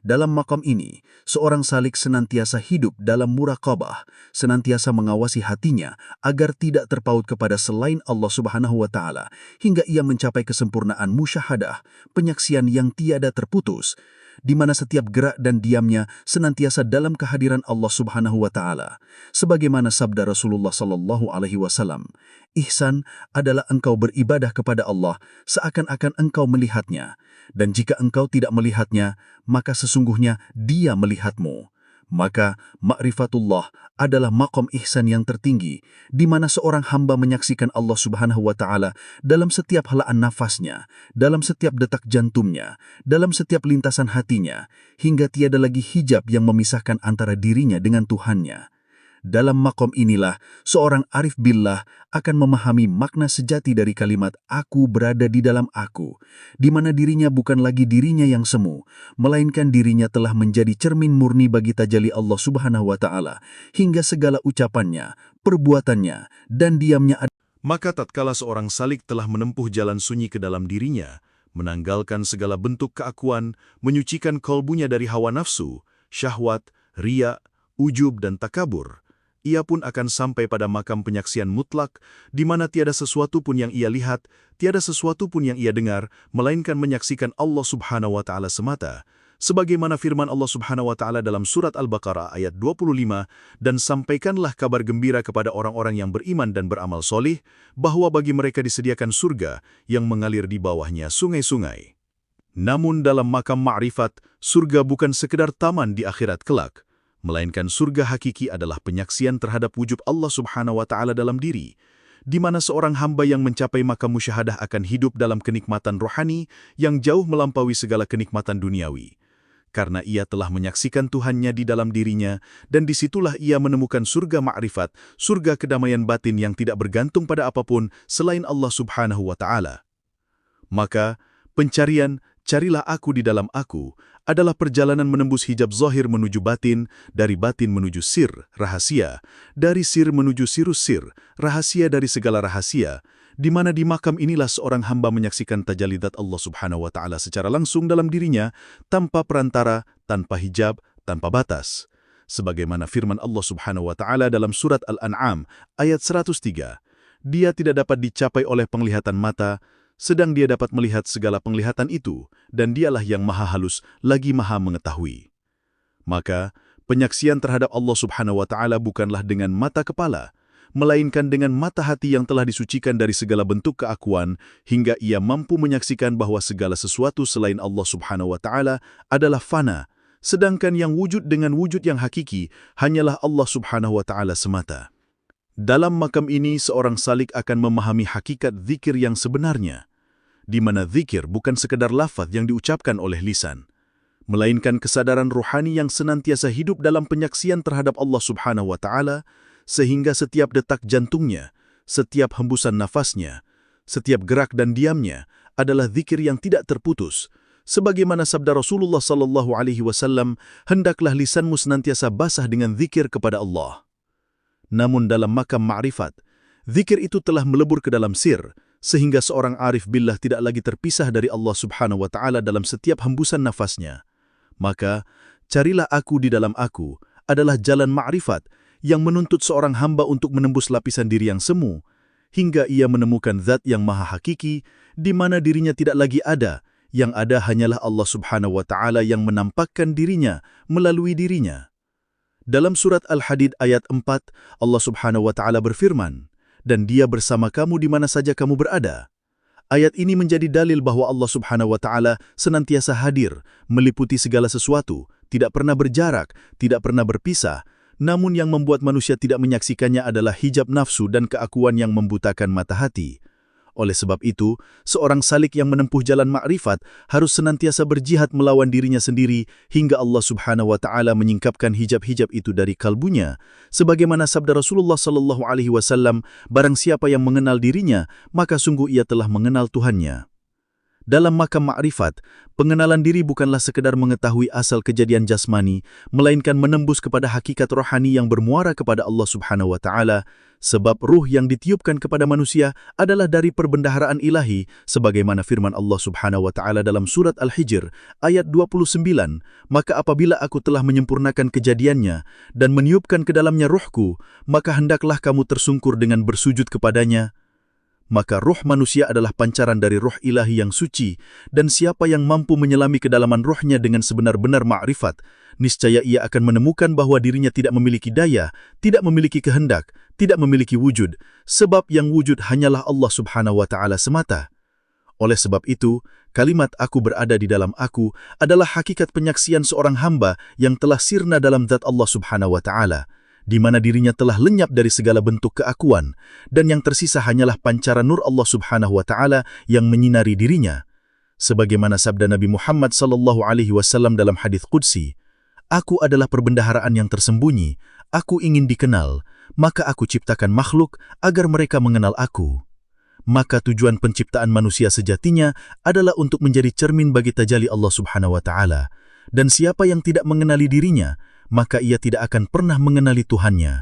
S3: Dalam maqam ini, seorang salik senantiasa hidup dalam muraqabah, senantiasa mengawasi hatinya agar tidak terpaut kepada selain Allah Subhanahu wa Ta'ala, hingga ia mencapai kesempurnaan musyahadah, penyaksian yang tiada terputus, di mana setiap gerak dan diamnya senantiasa dalam kehadiran Allah Subhanahu wa Ta'ala. Sebagaimana sabda Rasulullah sallallahu alaihi wasallam, "Ihsan adalah engkau beribadah kepada Allah seakan-akan engkau melihatnya, dan jika engkau tidak melihatnya, maka sesungguhnya Dia melihatmu." Maka ma'rifatullah adalah maqam ihsan yang tertinggi, di mana seorang hamba menyaksikan Allah Subhanahu wa Ta'ala dalam setiap helaan nafasnya, dalam setiap detak jantungnya, dalam setiap lintasan hatinya, hingga tiada lagi hijab yang memisahkan antara dirinya dengan Tuhannya. Dalam maqam inilah, seorang arif billah akan memahami makna sejati dari kalimat "aku berada di dalam aku", di mana dirinya bukan lagi dirinya yang semu, melainkan dirinya telah menjadi cermin murni bagi tajalli Allah Subhanahu wa Ta'ala, hingga segala ucapannya, perbuatannya, dan diamnya.
S1: Maka tatkala seorang salik telah menempuh jalan sunyi ke dalam dirinya, menanggalkan segala bentuk keakuan, menyucikan kolbunya dari hawa nafsu, syahwat, riya, ujub, dan takabur, ia pun akan sampai pada makam penyaksian mutlak, di mana tiada sesuatu pun yang ia lihat, tiada sesuatu pun yang ia dengar, melainkan menyaksikan Allah Subhanahu wa Ta'ala semata. Sebagaimana firman Allah Subhanahu wa Ta'ala dalam surat Al-Baqarah ayat 25, "Dan sampaikanlah kabar gembira kepada orang-orang yang beriman dan beramal solih, bahwa bagi mereka disediakan surga yang mengalir di bawahnya sungai-sungai." Namun dalam makam ma'rifat, surga bukan sekedar taman di akhirat kelak, melainkan surga hakiki adalah penyaksian terhadap wujud Allah Subhanahu wa Ta'ala dalam diri, di mana seorang hamba yang mencapai makam musyahadah akan hidup dalam kenikmatan rohani yang jauh melampaui segala kenikmatan duniawi. Karena ia telah menyaksikan Tuhannya di dalam dirinya, dan disitulah ia menemukan surga ma'rifat, surga kedamaian batin yang tidak bergantung pada apapun selain Allah Subhanahu wa Ta'ala. Maka, pencarian "carilah aku di dalam aku" adalah perjalanan menembus hijab zahir menuju batin, dari batin menuju sir, rahasia, dari sir menuju sirus sir, rahasia dari segala rahasia, di mana di makam inilah seorang hamba menyaksikan tajallidat Allah Subhanahu wa Ta'ala secara langsung dalam dirinya, tanpa perantara, tanpa hijab, tanpa batas. Sebagaimana firman Allah Subhanahu wa Ta'ala dalam surat Al-An'am ayat 103, "Dia tidak dapat dicapai oleh penglihatan mata, sedang dia dapat melihat segala penglihatan itu, dan dialah yang maha halus lagi maha mengetahui." Maka, penyaksian terhadap Allah Subhanahu wa Ta'ala bukanlah dengan mata kepala,
S3: melainkan dengan mata hati yang telah disucikan dari segala bentuk keakuan, hingga ia mampu menyaksikan bahwa segala sesuatu selain Allah Subhanahu wa Ta'ala adalah fana, sedangkan yang wujud dengan wujud yang hakiki hanyalah Allah Subhanahu wa Ta'ala semata. Dalam makam ini, seorang salik akan memahami hakikat zikir yang sebenarnya, di mana zikir bukan sekadar lafaz yang diucapkan oleh lisan, melainkan kesadaran rohani yang senantiasa hidup dalam penyaksian terhadap Allah Subhanahu wa Ta'ala, sehingga setiap detak jantungnya, setiap hembusan nafasnya, setiap gerak dan diamnya adalah zikir yang tidak terputus. Sebagaimana sabda Rasulullah SAW, hendaklah lisanmu senantiasa basah dengan zikir kepada Allah. Namun dalam makam ma'rifat, zikir itu telah melebur ke dalam sir, sehingga seorang arif billah tidak lagi terpisah dari Allah Subhanahu wa Ta'ala dalam setiap hembusan nafasnya. Maka, carilah aku di dalam aku adalah jalan ma'rifat yang menuntut seorang hamba untuk menembus lapisan diri yang semu, hingga ia menemukan zat yang maha hakiki, di mana dirinya tidak lagi ada, yang ada hanyalah Allah Subhanahu wa Ta'ala yang menampakkan dirinya melalui dirinya. Dalam surat Al-Hadid ayat 4, Allah Subhanahu wa Ta'ala berfirman, "Dan Dia bersama kamu di mana saja kamu berada." Ayat ini menjadi dalil bahwa Allah Subhanahu wa Ta'ala senantiasa hadir, meliputi segala sesuatu, tidak pernah berjarak, tidak pernah berpisah. Namun yang membuat manusia tidak menyaksikannya adalah hijab nafsu dan keakuan yang membutakan mata hati. Oleh sebab itu, seorang salik yang menempuh jalan ma'rifat harus senantiasa berjihad melawan dirinya sendiri hingga Allah Subhanahu wa Ta'ala menyingkapkan hijab-hijab itu dari kalbunya. Sebagaimana sabda Rasulullah SAW, barang siapa yang mengenal dirinya, maka sungguh ia telah mengenal Tuhannya. Dalam makam ma'rifat, pengenalan diri bukanlah sekedar mengetahui asal kejadian jasmani, melainkan menembus kepada hakikat rohani yang bermuara kepada Allah Subhanahu wa Ta'ala, sebab ruh yang ditiupkan kepada manusia adalah dari perbendaharaan ilahi, sebagaimana firman Allah Subhanahu wa Ta'ala dalam surat Al-Hijr ayat 29, "Maka apabila aku telah menyempurnakan kejadiannya dan meniupkan ke dalamnya ruhku, maka hendaklah kamu tersungkur dengan bersujud kepadanya." Maka ruh manusia adalah pancaran dari ruh ilahi yang suci, dan siapa yang mampu menyelami kedalaman ruhnya dengan sebenar-benar ma'rifat, niscaya ia akan menemukan bahwa dirinya tidak memiliki daya, tidak memiliki kehendak, tidak memiliki wujud, sebab yang wujud hanyalah Allah Subhanahu wa Ta'ala semata. Oleh sebab itu, kalimat "aku berada di dalam aku" adalah hakikat penyaksian seorang hamba yang telah sirna dalam zat Allah Subhanahu wa Ta'ala, di mana dirinya telah lenyap dari segala bentuk keakuan, dan yang tersisa hanyalah pancaran nur Allah Subhanahu wa Ta'ala yang menyinari dirinya. Sebagaimana sabda Nabi Muhammad SAW dalam hadits qudsi, "Aku adalah perbendaharaan yang tersembunyi, aku ingin dikenal, maka aku ciptakan makhluk agar mereka mengenal aku." Maka tujuan penciptaan manusia sejatinya adalah untuk menjadi cermin bagi tajalli Allah Subhanahu wa Ta'ala, dan siapa yang tidak mengenali dirinya, maka ia tidak akan pernah mengenali Tuhannya.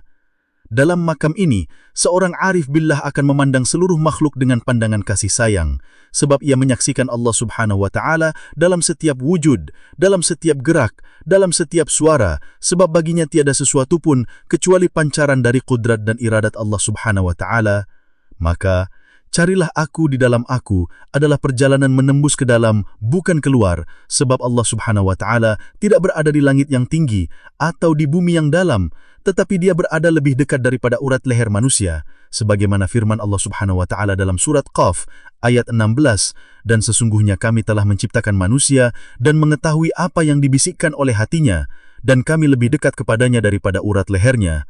S3: Dalam makam ini, seorang arif billah akan memandang seluruh makhluk dengan pandangan kasih sayang, sebab ia menyaksikan Allah Subhanahu wa Ta'ala dalam setiap wujud, dalam setiap gerak, dalam setiap suara, sebab baginya tiada sesuatu pun kecuali pancaran dari kudrat dan iradat Allah Subhanahu wa Ta'ala. Maka, carilah aku di dalam aku adalah perjalanan menembus ke dalam, bukan keluar, sebab Allah Subhanahu wa Ta'ala tidak berada di langit yang tinggi atau di bumi yang dalam, tetapi Dia berada lebih dekat daripada urat leher manusia, sebagaimana firman Allah Subhanahu wa Ta'ala dalam surat Qaf ayat 16, "Dan sesungguhnya kami telah menciptakan manusia dan mengetahui apa yang dibisikkan oleh hatinya, dan kami lebih dekat kepadanya daripada urat lehernya."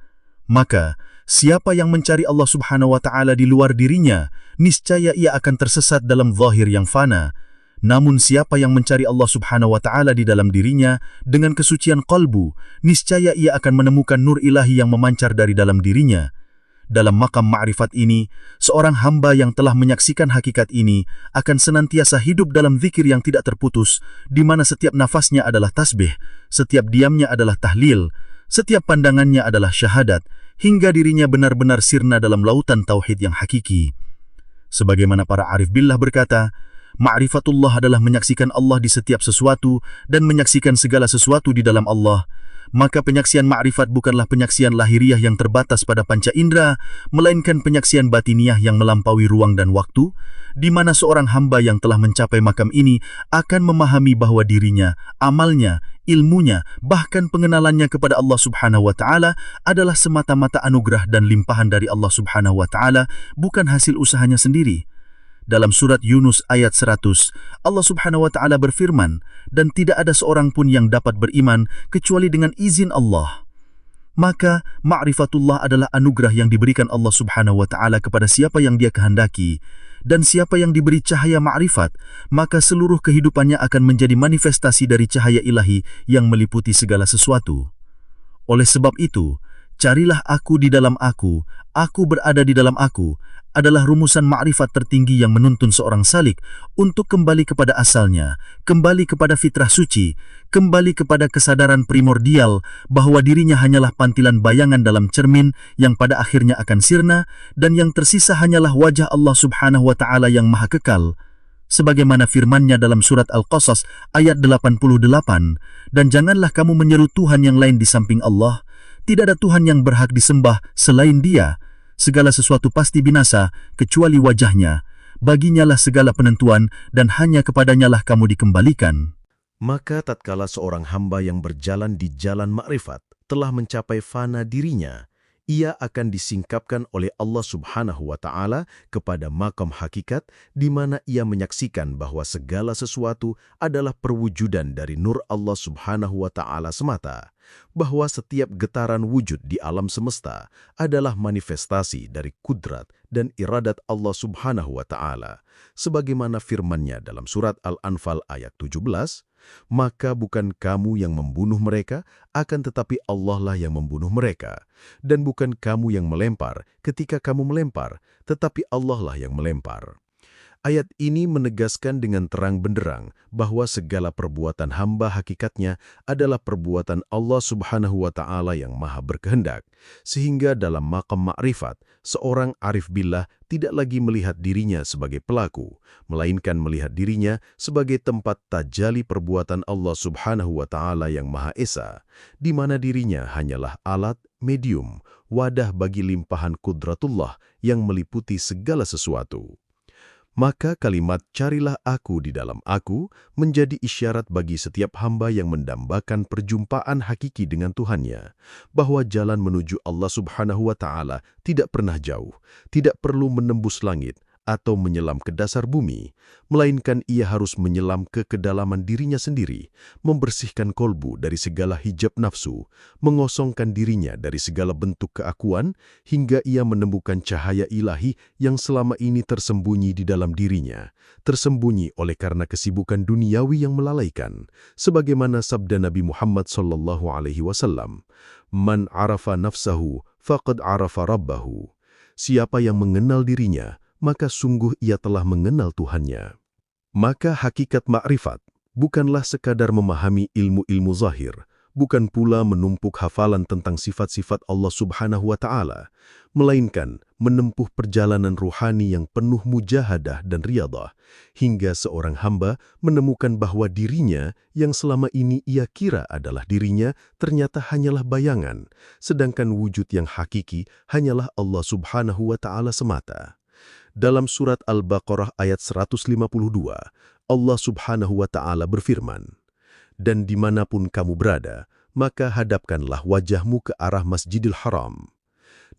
S3: Maka, siapa yang mencari Allah Subhanahu wa Ta'ala di luar dirinya, niscaya ia akan tersesat dalam zahir yang fana. Namun siapa yang mencari Allah Subhanahu wa Ta'ala di dalam dirinya dengan kesucian qalbu, niscaya ia akan menemukan nur ilahi yang memancar dari dalam dirinya. Dalam makam ma'rifat ini, seorang hamba yang telah menyaksikan hakikat ini akan senantiasa hidup dalam zikir yang tidak terputus, di mana setiap nafasnya adalah tasbih, setiap diamnya adalah tahlil, setiap pandangannya adalah syahadat, hingga dirinya benar-benar sirna dalam lautan tauhid yang hakiki. Sebagaimana para arif billah berkata, ma'rifatullah adalah menyaksikan Allah di setiap sesuatu dan menyaksikan segala sesuatu di dalam Allah. Maka penyaksian ma'rifat bukanlah penyaksian lahiriah yang terbatas pada panca indera, melainkan penyaksian batiniah yang melampaui ruang dan waktu, di mana seorang hamba yang telah mencapai makam ini akan memahami bahwa dirinya, amalnya, ilmunya, bahkan pengenalannya kepada Allah Subhanahu wa Ta'ala adalah semata-mata anugerah dan limpahan dari Allah Subhanahu wa Ta'ala, bukan hasil usahanya sendiri. Dalam surat Yunus ayat 100, Allah Subhanahu wa Ta'ala berfirman, "Dan tidak ada seorang pun yang dapat beriman kecuali dengan izin Allah." Maka, ma'rifatullah adalah anugerah yang diberikan Allah Subhanahu wa Ta'ala kepada siapa yang Dia kehendaki. Dan siapa yang diberi cahaya ma'rifat, maka seluruh kehidupannya akan menjadi manifestasi dari cahaya ilahi yang meliputi segala sesuatu. Oleh sebab itu, carilah aku di dalam aku berada di dalam aku, adalah rumusan ma'rifat tertinggi yang menuntun seorang salik untuk kembali kepada asalnya, kembali kepada fitrah suci, kembali kepada kesadaran primordial bahwa dirinya hanyalah pantilan bayangan dalam cermin yang pada akhirnya akan sirna, dan yang tersisa hanyalah wajah Allah Subhanahu wa Ta'ala yang maha kekal. Sebagaimana firman-Nya dalam surat Al-Qasas ayat 88, "Dan janganlah kamu menyeru Tuhan yang lain di samping Allah. Tidak ada Tuhan yang berhak disembah selain Dia. Segala sesuatu pasti binasa, kecuali wajahnya. Baginyalah segala penentuan, dan hanya kepadanyalah kamu dikembalikan."
S1: Maka tatkala seorang hamba yang berjalan di jalan makrifat telah mencapai fana dirinya, ia akan disingkapkan oleh Allah Subhanahu wa Ta'ala kepada makam hakikat, di mana ia menyaksikan bahwa segala sesuatu adalah perwujudan dari nur Allah Subhanahu wa Ta'ala semata, bahwa setiap getaran wujud di alam semesta adalah manifestasi dari kudrat dan iradat Allah Subhanahu wa Ta'ala, sebagaimana firman-Nya dalam surat Al-Anfal ayat 17, "Maka bukan kamu yang membunuh mereka, akan tetapi Allah lah yang membunuh mereka. Dan bukan kamu yang melempar ketika kamu melempar, tetapi Allah lah yang melempar." Ayat ini menegaskan dengan terang benderang bahwa segala perbuatan hamba hakikatnya adalah perbuatan Allah Subhanahu wa Ta'ala yang maha berkehendak, sehingga dalam maqam ma'rifat, seorang arif billah tidak lagi melihat dirinya sebagai pelaku, melainkan melihat dirinya sebagai tempat tajali perbuatan Allah Subhanahu wa Ta'ala yang Maha Esa, di mana dirinya hanyalah alat, medium, wadah bagi limpahan kudratullah yang meliputi segala sesuatu. Maka kalimat "carilah aku di dalam aku" menjadi isyarat bagi setiap hamba yang mendambakan perjumpaan hakiki dengan Tuhannya, bahwa jalan menuju Allah Subhanahu wa Ta'ala tidak pernah jauh, tidak perlu menembus langit atau menyelam ke dasar bumi, melainkan ia harus menyelam ke kedalaman dirinya sendiri, membersihkan kolbu dari segala hijab nafsu, mengosongkan dirinya dari segala bentuk keakuan, hingga ia menemukan cahaya ilahi yang selama ini tersembunyi di dalam dirinya, tersembunyi oleh karena kesibukan duniawi yang melalaikan, sebagaimana sabda Nabi Muhammad SAW, "Man arafa nafsahu, faqad arafa rabbahu." Siapa yang mengenal dirinya, maka sungguh ia telah mengenal Tuhannya. Maka hakikat ma'rifat bukanlah sekadar memahami ilmu-ilmu zahir, bukan pula menumpuk hafalan tentang sifat-sifat Allah Subhanahu wa Ta'ala, melainkan menempuh perjalanan ruhani yang penuh mujahadah dan riyadah, hingga seorang hamba menemukan bahwa dirinya yang selama ini ia kira adalah dirinya ternyata hanyalah bayangan, sedangkan wujud yang hakiki hanyalah Allah Subhanahu wa Ta'ala semata. Dalam surat Al-Baqarah ayat 152, Allah Subhanahu wa Ta'ala berfirman, "Dan dimanapun kamu berada, maka hadapkanlah wajahmu ke arah Masjidil Haram."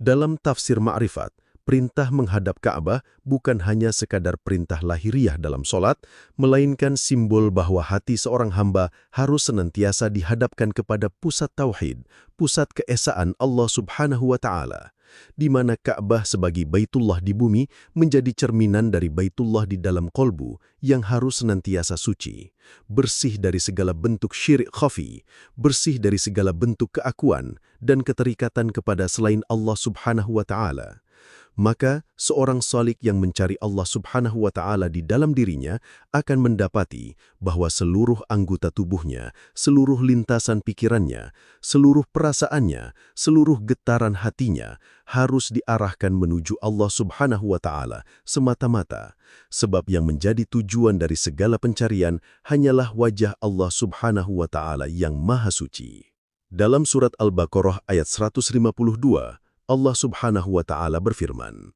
S1: Dalam tafsir ma'rifat, perintah menghadap Ka'bah bukan hanya sekadar perintah lahiriah dalam solat, melainkan simbol bahwa hati seorang hamba harus senantiasa dihadapkan kepada pusat tauhid, pusat keesaan Allah Subhanahu wa Ta'ala, di mana Ka'bah sebagai Baitullah di bumi menjadi cerminan dari Baitullah di dalam kolbu yang harus senantiasa suci, bersih dari segala bentuk syirik khafi, bersih dari segala bentuk keakuan dan keterikatan kepada selain Allah Subhanahu wa Ta'ala. Maka, seorang salik yang mencari Allah Subhanahu wa Ta'ala di dalam dirinya akan mendapati bahwa seluruh anggota tubuhnya, seluruh lintasan pikirannya, seluruh perasaannya, seluruh getaran hatinya harus diarahkan menuju Allah Subhanahu wa Ta'ala semata-mata, sebab yang menjadi tujuan dari segala pencarian hanyalah wajah Allah Subhanahu wa Ta'ala yang Maha Suci. Dalam surat Al-Baqarah ayat 152, Allah Subhanahu wa Ta'ala berfirman,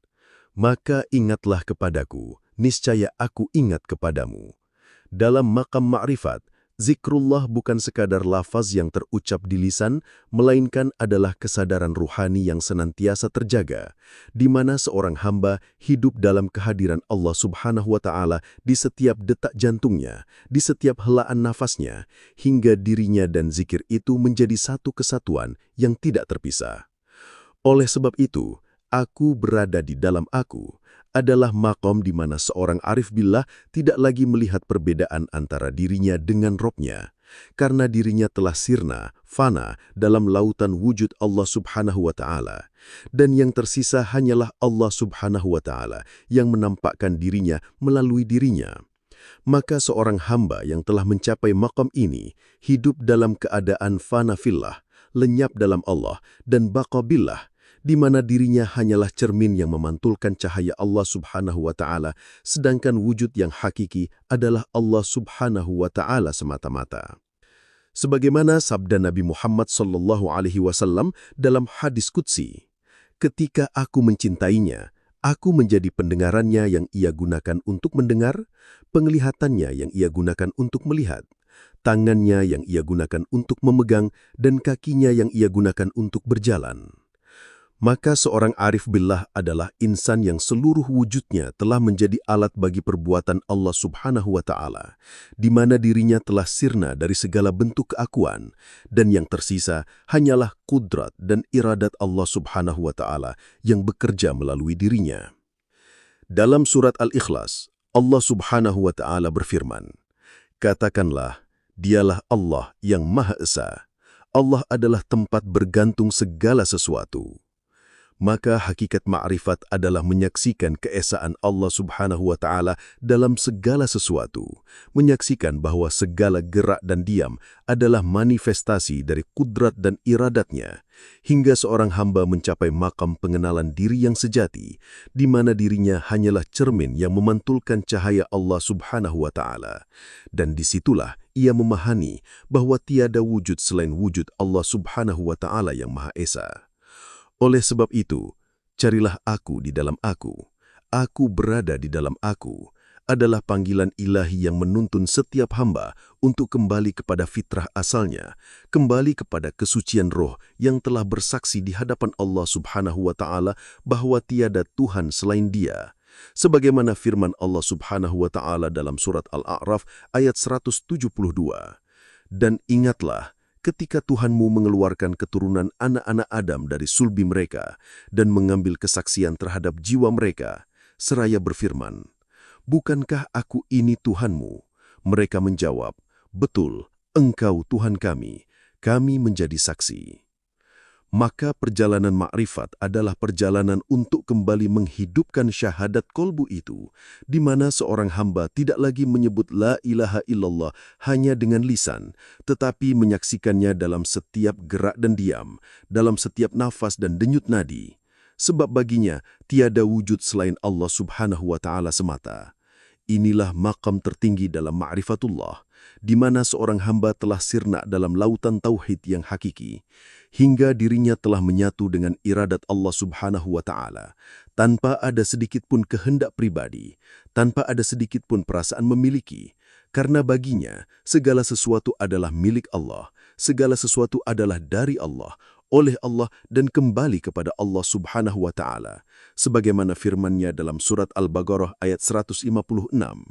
S1: "Maka ingatlah kepadaku, niscaya aku ingat kepadamu." Dalam maqam ma'rifat, Zikrullah bukan sekadar lafaz yang terucap di lisan, melainkan adalah kesadaran ruhani yang senantiasa terjaga, di mana seorang hamba hidup dalam kehadiran Allah Subhanahu wa Ta'ala di setiap detak jantungnya, di setiap helaan nafasnya, hingga dirinya dan zikir itu menjadi satu kesatuan yang tidak terpisah. Oleh sebab itu, aku berada di dalam aku adalah maqam di mana seorang arif billah tidak lagi melihat perbedaan antara dirinya dengan Robnya, karena dirinya telah sirna, fana dalam lautan wujud Allah Subhanahu wa Ta'ala, dan yang tersisa hanyalah Allah Subhanahu wa Ta'ala yang menampakkan dirinya melalui dirinya. Maka seorang hamba yang telah mencapai maqam ini hidup dalam keadaan fana fillah, lenyap dalam Allah, dan baqa billah, di mana dirinya hanyalah cermin yang memantulkan cahaya Allah Subhanahu wa Ta'ala, sedangkan wujud yang hakiki adalah Allah Subhanahu wa Ta'ala semata-mata. Sebagaimana sabda Nabi Muhammad SAW dalam hadis qudsi, "Ketika aku mencintainya, aku menjadi pendengarannya yang ia gunakan untuk mendengar, penglihatannya yang ia gunakan untuk melihat, tangannya yang ia gunakan untuk memegang, dan kakinya yang ia gunakan untuk berjalan." Maka seorang arif billah adalah insan yang seluruh wujudnya telah menjadi alat bagi perbuatan Allah Subhanahu wa Ta'ala, di mana dirinya telah sirna dari segala bentuk keakuan, dan yang tersisa hanyalah kudrat dan iradat Allah Subhanahu wa Ta'ala yang bekerja melalui dirinya. Dalam surat Al-Ikhlas, Allah Subhanahu wa Ta'ala berfirman, "Katakanlah, dialah Allah yang Maha Esa. Allah adalah tempat bergantung segala sesuatu." Maka hakikat ma'rifat adalah menyaksikan keesaan Allah Subhanahu wa Ta'ala dalam segala sesuatu, menyaksikan bahwa segala gerak dan diam adalah manifestasi dari kudrat dan iradatnya, hingga seorang hamba mencapai makam pengenalan diri yang sejati, di mana dirinya hanyalah cermin yang memantulkan cahaya Allah Subhanahu wa Ta'ala. Dan disitulah ia memahami bahwa tiada wujud selain wujud Allah Subhanahu wa Ta'ala yang Maha Esa. Oleh sebab itu, carilah aku di dalam aku berada di dalam aku, adalah panggilan ilahi yang menuntun setiap hamba untuk kembali kepada fitrah asalnya, kembali kepada kesucian roh yang telah bersaksi di hadapan Allah Subhanahu wa Ta'ala bahwa tiada Tuhan selain Dia. Sebagaimana firman Allah Subhanahu wa Ta'ala dalam surat Al-A'raf ayat 172, "Dan ingatlah, ketika Tuhanmu mengeluarkan keturunan anak-anak Adam dari sulbi mereka dan mengambil kesaksian terhadap jiwa mereka, seraya berfirman, 'Bukankah aku ini Tuhanmu?' Mereka menjawab, 'Betul, Engkau Tuhan kami menjadi saksi.'" Maka perjalanan ma'rifat adalah perjalanan untuk kembali menghidupkan syahadat kolbu itu, di mana seorang hamba tidak lagi menyebut la ilaha illallah hanya dengan lisan, tetapi menyaksikannya dalam setiap gerak dan diam, dalam setiap nafas dan denyut nadi. Sebab baginya tiada wujud selain Allah Subhanahu wa Ta'ala semata. Inilah maqam tertinggi dalam ma'rifatullah, di mana seorang hamba telah sirna dalam lautan tauhid yang hakiki, hingga dirinya telah menyatu dengan iradat Allah Subhanahu wa Ta'ala, tanpa ada sedikit pun kehendak pribadi, tanpa ada sedikit pun perasaan memiliki, karena baginya segala sesuatu adalah milik Allah, segala sesuatu adalah dari Allah, oleh Allah dan kembali kepada Allah Subhanahu wa Ta'ala. Sebagaimana firman-Nya dalam surat Al-Baqarah ayat 156,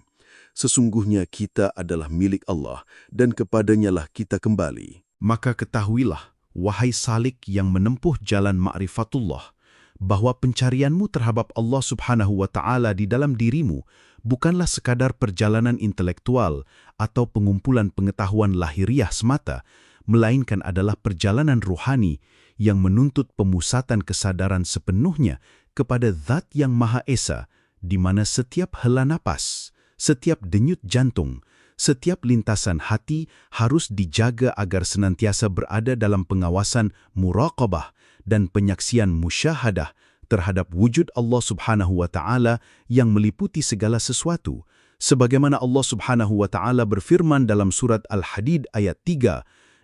S1: "Sesungguhnya kita adalah milik Allah dan kepadanya-lah kita kembali."
S2: Maka ketahuilah, wahai salik yang menempuh jalan ma'rifatullah, bahwa pencarianmu terhadap Allah Subhanahu wa Ta'ala di dalam dirimu bukanlah sekadar perjalanan intelektual atau pengumpulan pengetahuan lahiriah semata, melainkan adalah perjalanan ruhani yang menuntut pemusatan kesadaran sepenuhnya kepada Zat yang Maha Esa, di mana setiap hela napas, setiap denyut jantung, setiap lintasan hati harus dijaga agar senantiasa berada dalam pengawasan muraqabah dan penyaksian musyahadah terhadap wujud Allah Subhanahu wa Ta'ala yang meliputi segala sesuatu. Sebagaimana Allah Subhanahu wa Ta'ala berfirman dalam surat Al-Hadid ayat 3,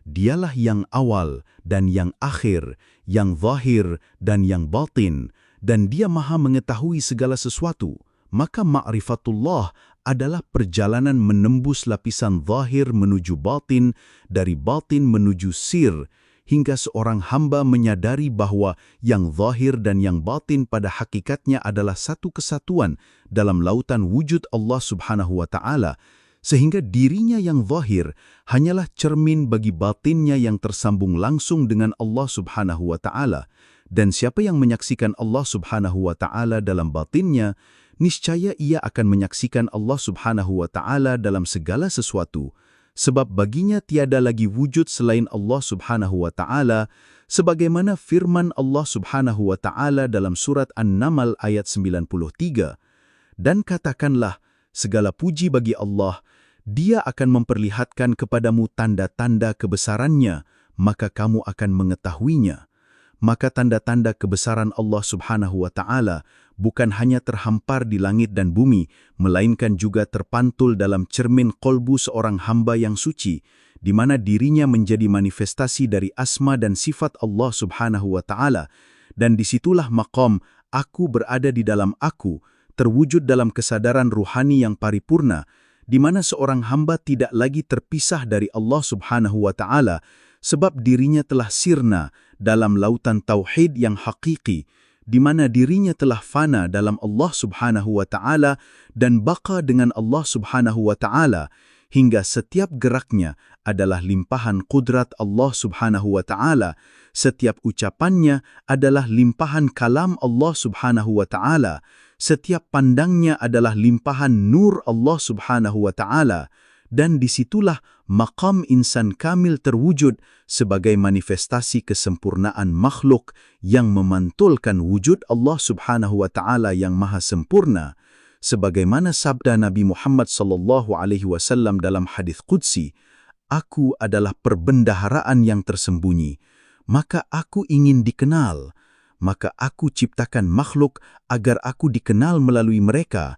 S2: "Dialah yang awal dan yang akhir, yang zahir dan yang batin, dan Dia Maha mengetahui segala sesuatu." Maka ma'rifatullah adalah perjalanan menembus lapisan zahir menuju batin, dari batin menuju sir, hingga seorang hamba menyadari bahwa yang zahir dan yang batin pada hakikatnya adalah satu kesatuan dalam lautan wujud Allah Subhanahu wa Ta'ala, sehingga dirinya yang zahir hanyalah cermin bagi batinnya yang tersambung langsung dengan Allah Subhanahu wa Ta'ala. Dan siapa yang menyaksikan Allah Subhanahu wa Ta'ala dalam batinnya, niscaya ia akan menyaksikan Allah Subhanahu wa Ta'ala dalam segala sesuatu, sebab baginya tiada lagi wujud selain Allah Subhanahu wa Ta'ala, sebagaimana firman Allah Subhanahu wa Ta'ala dalam surat An-Naml ayat 93. Dan katakanlah, segala puji bagi Allah, Dia akan memperlihatkan kepadamu tanda-tanda kebesarannya, maka kamu akan mengetahuinya. Maka tanda-tanda kebesaran Allah Subhanahu wa Ta'ala bukan hanya terhampar di langit dan bumi, melainkan juga terpantul dalam cermin kolbu seorang hamba yang suci, di mana dirinya menjadi manifestasi dari asma dan sifat Allah Subhanahu wa Ta'ala. Dan disitulah maqam aku berada di dalam aku, terwujud dalam kesadaran ruhani yang paripurna, di mana seorang hamba tidak lagi terpisah dari Allah Subhanahu wa Ta'ala, sebab dirinya telah sirna dalam lautan tauhid yang hakiki, di mana dirinya telah fana dalam Allah Subhanahu wa Ta'ala dan baqa dengan Allah Subhanahu wa Ta'ala, hingga setiap geraknya adalah limpahan kudrat Allah Subhanahu wa Ta'ala, setiap ucapannya adalah limpahan kalam Allah Subhanahu wa Ta'ala, setiap pandangnya adalah limpahan nur Allah Subhanahu wa Ta'ala. Dan disitulah maqam insan kamil terwujud sebagai manifestasi kesempurnaan makhluk yang memantulkan wujud Allah Subhanahu wa Ta'ala yang maha sempurna. Sebagaimana sabda Nabi Muhammad SAW dalam hadis qudsi, "Aku adalah perbendaharaan yang tersembunyi, maka aku ingin dikenal, maka aku ciptakan makhluk agar aku dikenal melalui mereka."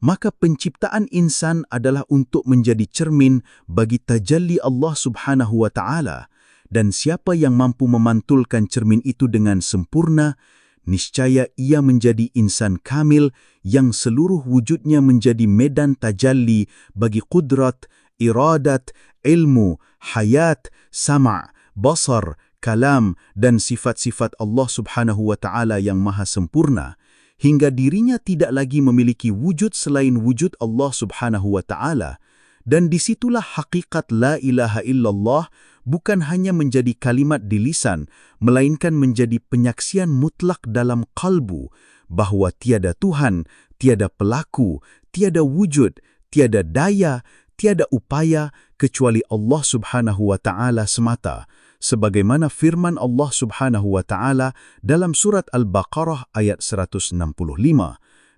S2: Maka penciptaan insan adalah untuk menjadi cermin bagi tajalli Allah Subhanahu wa Ta'ala, dan siapa yang mampu memantulkan cermin itu dengan sempurna, niscaya ia menjadi insan kamil yang seluruh wujudnya menjadi medan tajalli bagi qudrat, iradat, ilmu, hayat, sama', basar, kalam, dan sifat-sifat Allah Subhanahu wa Ta'ala yang maha sempurna, hingga dirinya tidak lagi memiliki wujud selain wujud Allah Subhanahu wa Ta'ala. Dan disitulah hakikat la ilaha illallah bukan hanya menjadi kalimat di lisan, melainkan menjadi penyaksian mutlak dalam kalbu, bahwa tiada Tuhan, tiada pelaku, tiada wujud, tiada daya, tiada upaya, kecuali Allah Subhanahu wa Ta'ala semata. Sebagaimana firman Allah Subhanahu wa Ta'ala dalam surat Al-Baqarah ayat 165,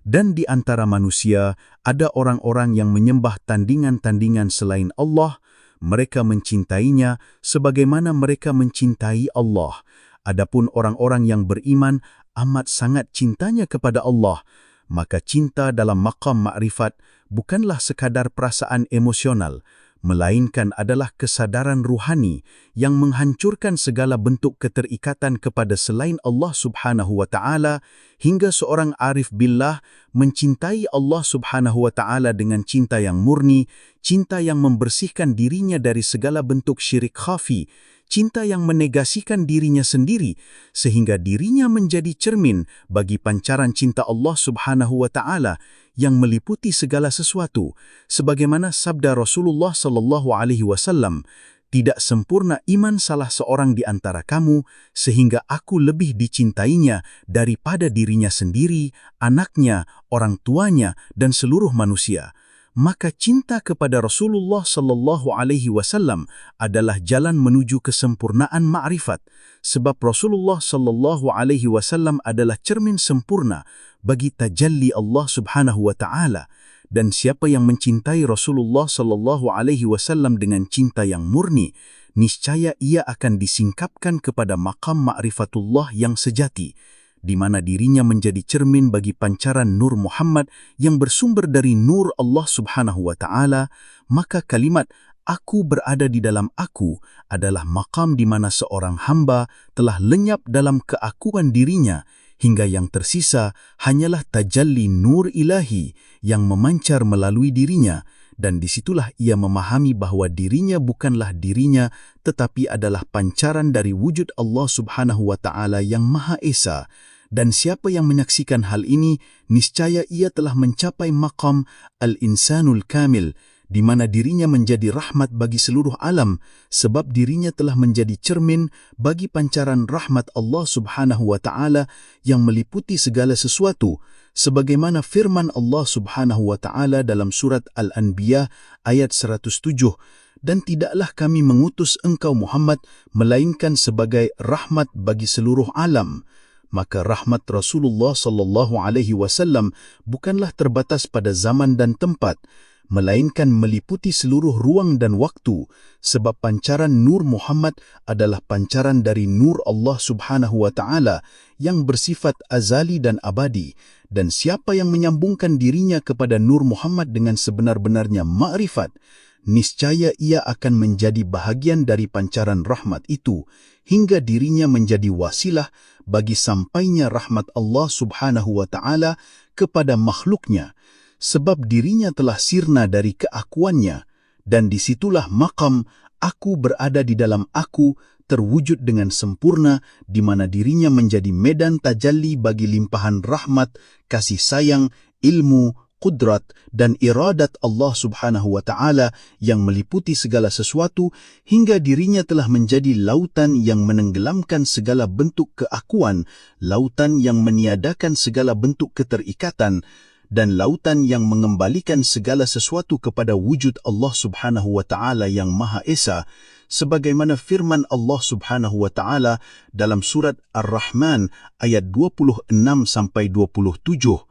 S2: dan di antara manusia ada orang-orang yang menyembah tandingan-tandingan selain Allah, mereka mencintainya sebagaimana mereka mencintai Allah. Adapun orang-orang yang beriman amat sangat cintanya kepada Allah, maka cinta dalam maqam ma'rifat bukanlah sekadar perasaan emosional, melainkan adalah kesadaran ruhani yang menghancurkan segala bentuk keterikatan kepada selain Allah Subhanahu wa Ta'ala, hingga seorang arif billah mencintai Allah Subhanahu wa Ta'ala dengan cinta yang murni, cinta yang membersihkan dirinya dari segala bentuk syirik khafi, cinta yang menegasikan dirinya sendiri, sehingga dirinya menjadi cermin bagi pancaran cinta Allah Subhanahu wa Ta'ala yang meliputi segala sesuatu. Sebagaimana sabda Rasulullah SAW, "Tidak sempurna iman salah seorang di antara kamu, sehingga aku lebih dicintainya daripada dirinya sendiri, anaknya, orang tuanya, dan seluruh manusia." Maka cinta kepada Rasulullah SAW adalah jalan menuju kesempurnaan ma'rifat, sebab Rasulullah SAW adalah cermin sempurna bagi tajalli Allah Subhanahu wa Ta'ala. Dan siapa yang mencintai Rasulullah SAW dengan cinta yang murni, niscaya ia akan disingkapkan kepada maqam ma'rifatullah yang sejati, di mana dirinya menjadi cermin bagi pancaran Nur Muhammad yang bersumber dari Nur Allah Subhanahu wa Ta'ala. Maka kalimat "aku berada di dalam aku" adalah maqam di mana seorang hamba telah lenyap dalam keakuan dirinya,
S3: hingga yang tersisa hanyalah tajalli nur ilahi yang memancar melalui dirinya, dan disitulah ia memahami bahwa dirinya bukanlah dirinya, tetapi adalah pancaran dari wujud Allah Subhanahu wa Ta'ala yang Maha Esa. Dan siapa yang menyaksikan hal ini, niscaya ia telah mencapai maqam al-insanul kamil, di mana dirinya menjadi rahmat bagi seluruh alam, sebab dirinya telah menjadi cermin bagi pancaran rahmat Allah Subhanahu wa Ta'ala yang meliputi segala sesuatu, sebagaimana firman Allah Subhanahu wa Ta'ala dalam surat Al-Anbiya ayat 107, "Dan tidaklah kami mengutus engkau Muhammad melainkan sebagai rahmat bagi seluruh alam." Maka rahmat Rasulullah sallallahu alaihi wasallam bukanlah terbatas pada zaman dan tempat, melainkan meliputi seluruh ruang dan waktu, sebab pancaran Nur Muhammad adalah pancaran dari Nur Allah Subhanahu wa Ta'ala yang bersifat azali dan abadi, dan siapa yang menyambungkan dirinya kepada Nur Muhammad dengan sebenar-benarnya ma'rifat, niscaya ia akan menjadi bahagian dari pancaran rahmat itu, hingga dirinya menjadi wasilah bagi sampainya rahmat Allah Subhanahu wa Ta'ala kepada makhluknya, sebab dirinya telah sirna dari keakuannya, dan disitulah maqam aku berada di dalam aku terwujud dengan sempurna, di mana dirinya menjadi medan tajalli bagi limpahan rahmat, kasih sayang, ilmu, qudrat, dan iradat Allah Subhanahu wa Ta'ala yang meliputi segala sesuatu, hingga dirinya telah menjadi lautan yang menenggelamkan segala bentuk keakuan, lautan yang meniadakan segala bentuk keterikatan, dan lautan yang mengembalikan segala sesuatu kepada wujud Allah Subhanahu wa Ta'ala yang Maha Esa, sebagaimana firman Allah Subhanahu wa Ta'ala dalam surat Ar-Rahman ayat 26-27,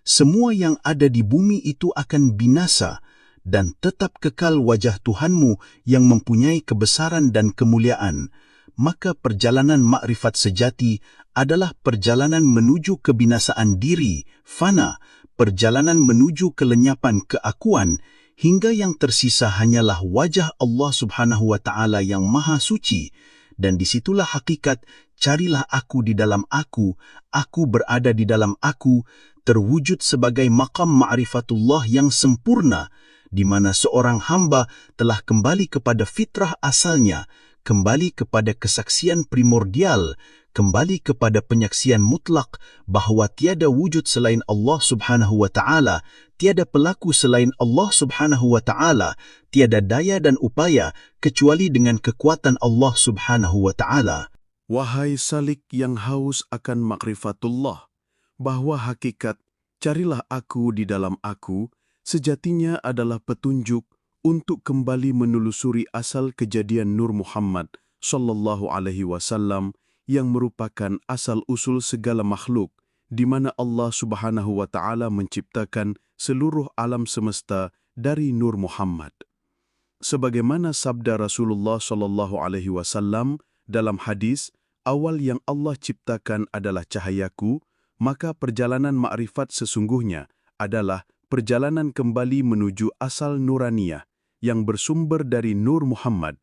S3: "Semua yang ada di bumi itu akan binasa, dan tetap kekal wajah Tuhanmu yang mempunyai kebesaran dan kemuliaan." Maka perjalanan makrifat sejati adalah perjalanan menuju kebinasaan diri, fana, perjalanan menuju kelenyapan keakuan, hingga yang tersisa hanyalah wajah Allah Subhanahu wa Ta'ala yang Maha Suci. Dan disitulah hakikat, carilah aku di dalam aku berada di dalam aku, terwujud sebagai maqam ma'rifatullah yang sempurna, di mana seorang hamba telah kembali kepada fitrah asalnya, kembali kepada kesaksian primordial, kembali kepada penyaksian mutlak bahawa tiada wujud selain Allah Subhanahu wa Ta'ala, tiada pelaku selain Allah Subhanahu wa Ta'ala, tiada daya dan upaya kecuali dengan kekuatan Allah Subhanahu wa Ta'ala.
S1: Wahai salik yang haus akan makrifatullah, bahwa hakikat carilah aku di dalam aku sejatinya adalah petunjuk untuk kembali menelusuri asal kejadian Nur Muhammad sallallahu alaihi wasallam yang merupakan asal-usul segala makhluk, di mana Allah Subhanahu wa Ta'ala menciptakan seluruh alam semesta dari Nur Muhammad. Sebagaimana sabda Rasulullah sallallahu alaihi wasallam dalam hadis, "Awal yang Allah ciptakan adalah cahayaku," maka perjalanan makrifat sesungguhnya adalah perjalanan kembali menuju asal nuraniyah yang bersumber dari Nur Muhammad,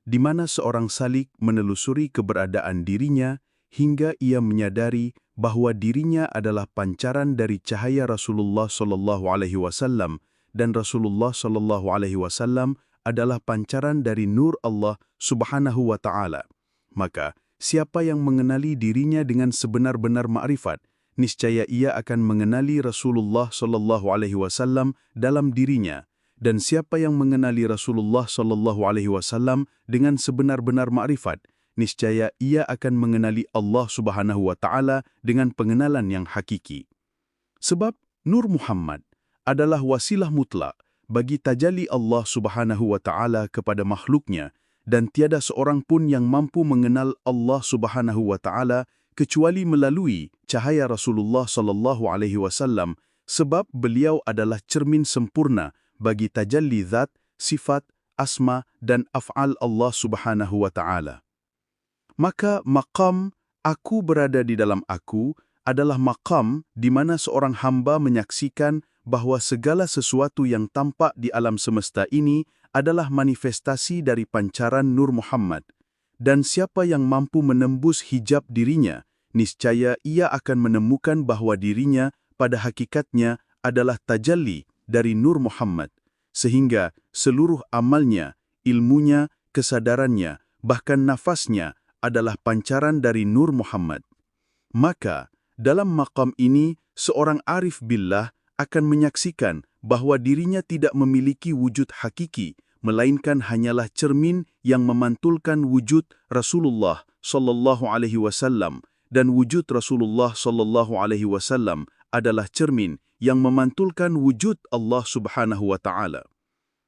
S1: di mana seorang salik menelusuri keberadaan dirinya hingga ia menyadari bahwa dirinya adalah pancaran dari cahaya Rasulullah sallallahu alaihi wasallam, dan Rasulullah sallallahu alaihi wasallam adalah pancaran dari nur Allah Subhanahu wa Ta'ala. Maka siapa yang mengenali dirinya dengan sebenar-benar makrifat, niscaya ia akan mengenali Rasulullah sallallahu alaihi wasallam dalam dirinya. Dan siapa yang mengenali Rasulullah sallallahu alaihi wasallam dengan sebenar-benar makrifat, niscaya ia akan mengenali Allah Subhanahu wa Ta'ala dengan pengenalan yang hakiki. Sebab Nur Muhammad adalah wasilah mutlak bagi tajalli Allah Subhanahu wa Ta'ala kepada makhluknya, dan tiada seorang pun yang mampu mengenal Allah Subhanahu wa Ta'ala kecuali melalui cahaya Rasulullah sallallahu alaihi wasallam, sebab beliau adalah cermin sempurna bagi tajalli zat, sifat, asma dan af'al Allah Subhanahu wa Ta'ala. Maka maqam aku berada di dalam aku adalah maqam di mana seorang hamba menyaksikan bahawa segala sesuatu yang tampak di alam semesta ini adalah manifestasi dari pancaran Nur Muhammad, dan siapa yang mampu menembus hijab dirinya,
S3: niscaya ia akan menemukan bahwa dirinya pada hakikatnya adalah tajalli dari Nur Muhammad, sehingga seluruh amalnya, ilmunya, kesadarannya, bahkan nafasnya adalah pancaran dari Nur Muhammad. Maka, dalam maqam ini, seorang arif billah akan menyaksikan bahwa dirinya tidak memiliki wujud hakiki, melainkan hanyalah cermin yang memantulkan wujud Rasulullah sallallahu alaihi wasallam, dan wujud Rasulullah sallallahu alaihi wasallam adalah cermin yang memantulkan wujud Allah Subhanahu wa taala.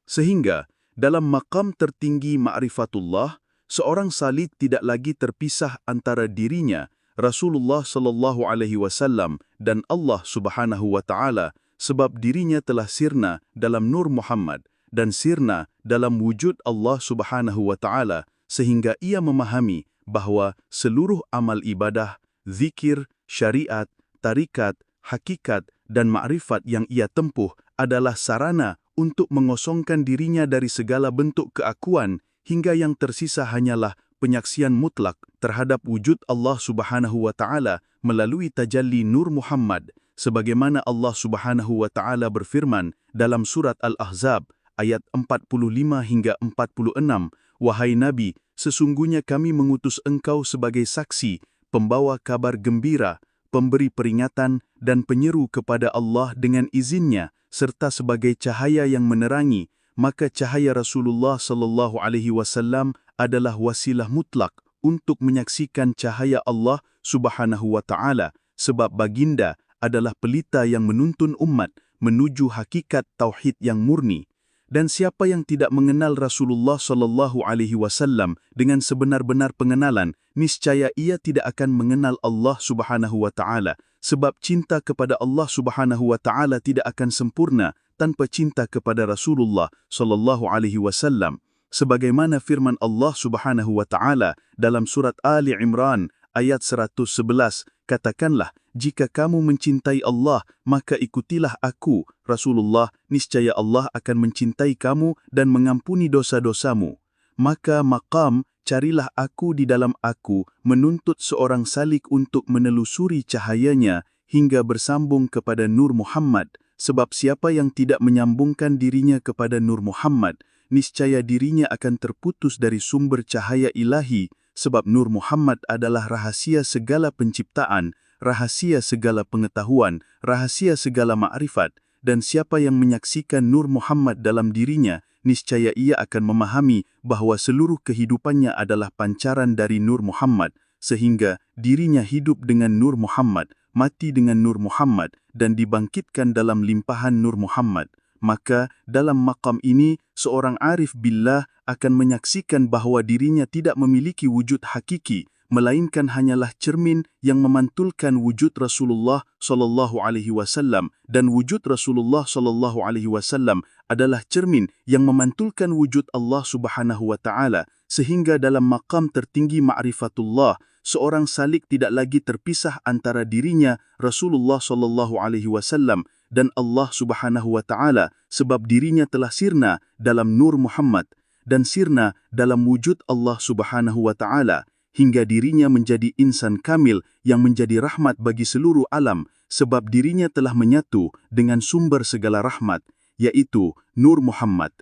S3: Sehingga dalam maqam tertinggi ma'rifatullah, seorang salik tidak lagi terpisah antara dirinya Rasulullah sallallahu alaihi wasallam dan Allah Subhanahu wa taala, sebab dirinya telah sirna dalam Nur Muhammad dan sirna dalam wujud Allah Subhanahu wa taala, sehingga ia memahami bahwa seluruh amal ibadah, zikir, syariat, tarikat, hakikat dan ma'rifat yang ia tempuh adalah sarana untuk mengosongkan dirinya dari segala bentuk keakuan, hingga yang tersisa hanyalah penyaksian mutlak terhadap wujud Allah Subhanahu wa taala melalui tajalli Nur Muhammad, sebagaimana Allah Subhanahu wa taala berfirman dalam surat Al-Ahzab ayat 45 hingga 46, "Wahai Nabi, sesungguhnya kami mengutus engkau sebagai saksi, pembawa kabar gembira, pemberi peringatan dan penyeru kepada Allah dengan izinnya, serta sebagai cahaya yang menerangi, maka cahaya Rasulullah sallallahu alaihi wasallam adalah wasilah mutlak untuk menyaksikan cahaya Allah Subhanahu wa taala, sebab baginda adalah pelita yang menuntun umat menuju hakikat tauhid yang murni. Dan siapa yang tidak mengenal Rasulullah sallallahu alaihi wasallam dengan sebenar-benar pengenalan, niscaya ia tidak akan mengenal Allah Subhanahu wa taala, sebab cinta kepada Allah Subhanahu wa taala tidak akan sempurna tanpa cinta kepada Rasulullah sallallahu alaihi wasallam. Sebagaimana firman Allah Subhanahu wa taala dalam surat Ali Imran ayat 111, "Katakanlah, jika kamu mencintai Allah, maka ikutilah aku, Rasulullah, niscaya Allah akan mencintai kamu dan mengampuni dosa-dosamu." Maka maqam "carilah aku di dalam aku" menuntut seorang salik untuk menelusuri cahayanya hingga bersambung kepada Nur Muhammad, sebab siapa yang tidak menyambungkan dirinya kepada Nur Muhammad, niscaya dirinya akan terputus dari sumber cahaya ilahi, sebab Nur Muhammad adalah rahasia segala penciptaan, rahasia segala pengetahuan, rahasia segala ma'rifat, dan siapa yang menyaksikan Nur Muhammad dalam dirinya, niscaya ia akan memahami bahwa seluruh kehidupannya adalah pancaran dari Nur Muhammad, sehingga dirinya hidup dengan Nur Muhammad, mati dengan Nur Muhammad, dan dibangkitkan dalam limpahan Nur Muhammad. Maka dalam maqam ini, seorang arif billah akan menyaksikan bahwa dirinya tidak memiliki wujud hakiki, melainkan hanyalah cermin yang memantulkan wujud Rasulullah sallallahu alaihi wasallam, dan wujud Rasulullah sallallahu alaihi wasallam adalah cermin yang memantulkan wujud Allah Subhanahu wa taala, sehingga dalam maqam tertinggi ma'rifatullah, seorang salik tidak lagi terpisah antara dirinya Rasulullah sallallahu alaihi wasallam dan Allah Subhanahu wa taala, sebab dirinya telah sirna dalam Nur Muhammad dan sirna dalam wujud Allah Subhanahu wa taala, hingga dirinya menjadi insan kamil yang menjadi rahmat bagi seluruh alam, sebab dirinya telah menyatu dengan sumber segala rahmat, yaitu Nur Muhammad.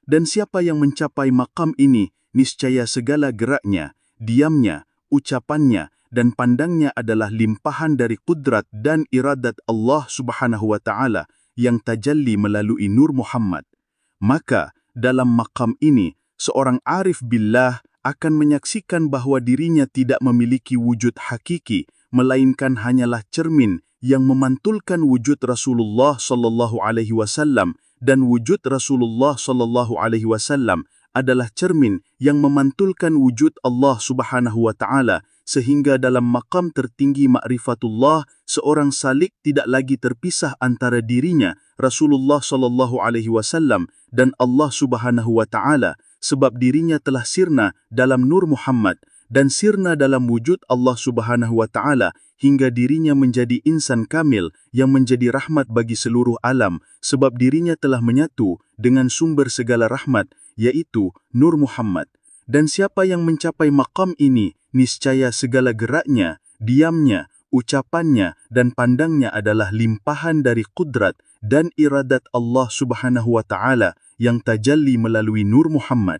S3: Dan siapa yang mencapai maqam ini, niscaya segala geraknya, diamnya, ucapannya, dan pandangnya adalah limpahan dari kudrat dan iradat Allah Subhanahu wa taala yang tajalli melalui Nur Muhammad. Maka dalam maqam ini, seorang arif billah akan menyaksikan bahwa dirinya tidak memiliki wujud hakiki, melainkan hanyalah cermin yang memantulkan wujud Rasulullah sallallahu alaihi wasallam, dan wujud Rasulullah sallallahu alaihi wasallam adalah cermin yang memantulkan wujud Allah Subhanahu wa taala, sehingga dalam maqam tertinggi ma'rifatullah, seorang salik tidak lagi terpisah antara dirinya Rasulullah sallallahu alaihi wasallam dan Allah Subhanahu wa taala, sebab dirinya telah sirna dalam Nur Muhammad dan sirna dalam wujud Allah Subhanahu wa taala, hingga dirinya menjadi insan kamil yang menjadi rahmat bagi seluruh alam, sebab dirinya telah menyatu dengan sumber segala rahmat, yaitu Nur Muhammad. Dan siapa yang mencapai maqam ini, niscaya segala geraknya, diamnya, ucapannya, dan pandangnya adalah limpahan dari kudrat dan iradat Allah Subhanahu wa Ta'ala yang tajalli melalui Nur Muhammad.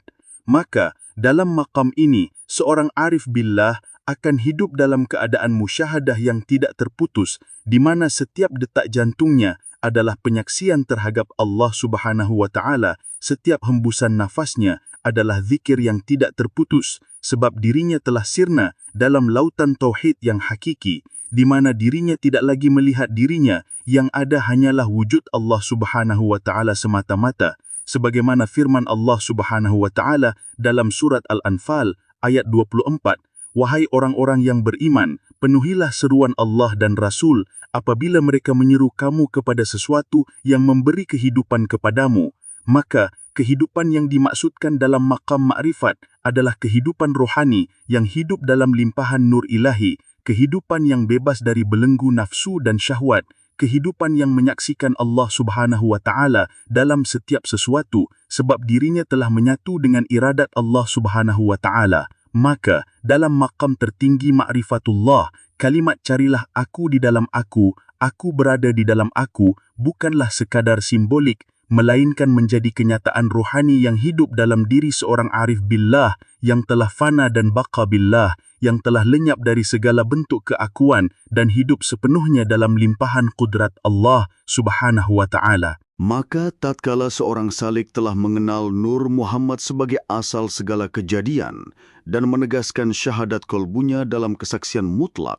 S3: Maka, dalam maqam ini, seorang arif billah akan hidup dalam keadaan musyahadah yang tidak terputus, di mana setiap detak jantungnya adalah penyaksian terhadap Allah Subhanahu wa Ta'ala, setiap hembusan nafasnya adalah zikir yang tidak terputus, sebab dirinya telah sirna dalam lautan tauhid yang hakiki, di mana dirinya tidak lagi melihat dirinya, yang ada hanyalah wujud Allah Subhanahu wa Ta'ala semata-mata, sebagaimana firman Allah Subhanahu wa Ta'ala dalam surat Al-Anfal ayat 24, "Wahai orang-orang yang beriman, penuhilah seruan Allah dan Rasul apabila mereka menyeru kamu kepada sesuatu yang memberi kehidupan kepadamu." Maka, kehidupan yang dimaksudkan dalam maqam ma'rifat adalah kehidupan rohani yang hidup dalam limpahan nur ilahi, kehidupan yang bebas dari belenggu nafsu dan syahwat, kehidupan yang menyaksikan Allah Subhanahu wa Ta'ala dalam setiap sesuatu, sebab dirinya telah menyatu dengan iradat Allah Subhanahu wa Ta'ala. Maka, dalam maqam tertinggi ma'rifatullah, kalimat carilah aku di dalam aku berada di dalam aku, bukanlah sekadar simbolik, melainkan menjadi kenyataan rohani yang hidup dalam diri seorang arif billah yang telah fana dan baqa billah, yang telah lenyap dari segala bentuk keakuan dan hidup sepenuhnya dalam limpahan kudrat Allah Subhanahu wa Ta'ala.
S1: Maka tatkala seorang salik telah mengenal Nur Muhammad sebagai asal segala kejadian dan menegaskan syahadat kolbunya dalam kesaksian mutlak,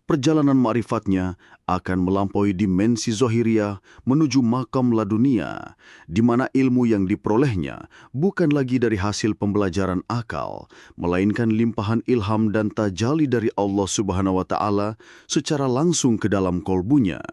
S1: perjalanan ma'rifatnya akan melampaui dimensi zahiriyah menuju makam ladunia, di mana ilmu yang diperolehnya bukan lagi dari hasil pembelajaran akal, melainkan limpahan ilham dan tajalli dari Allah Subhanahu wa Ta'ala secara langsung ke dalam kolbunya.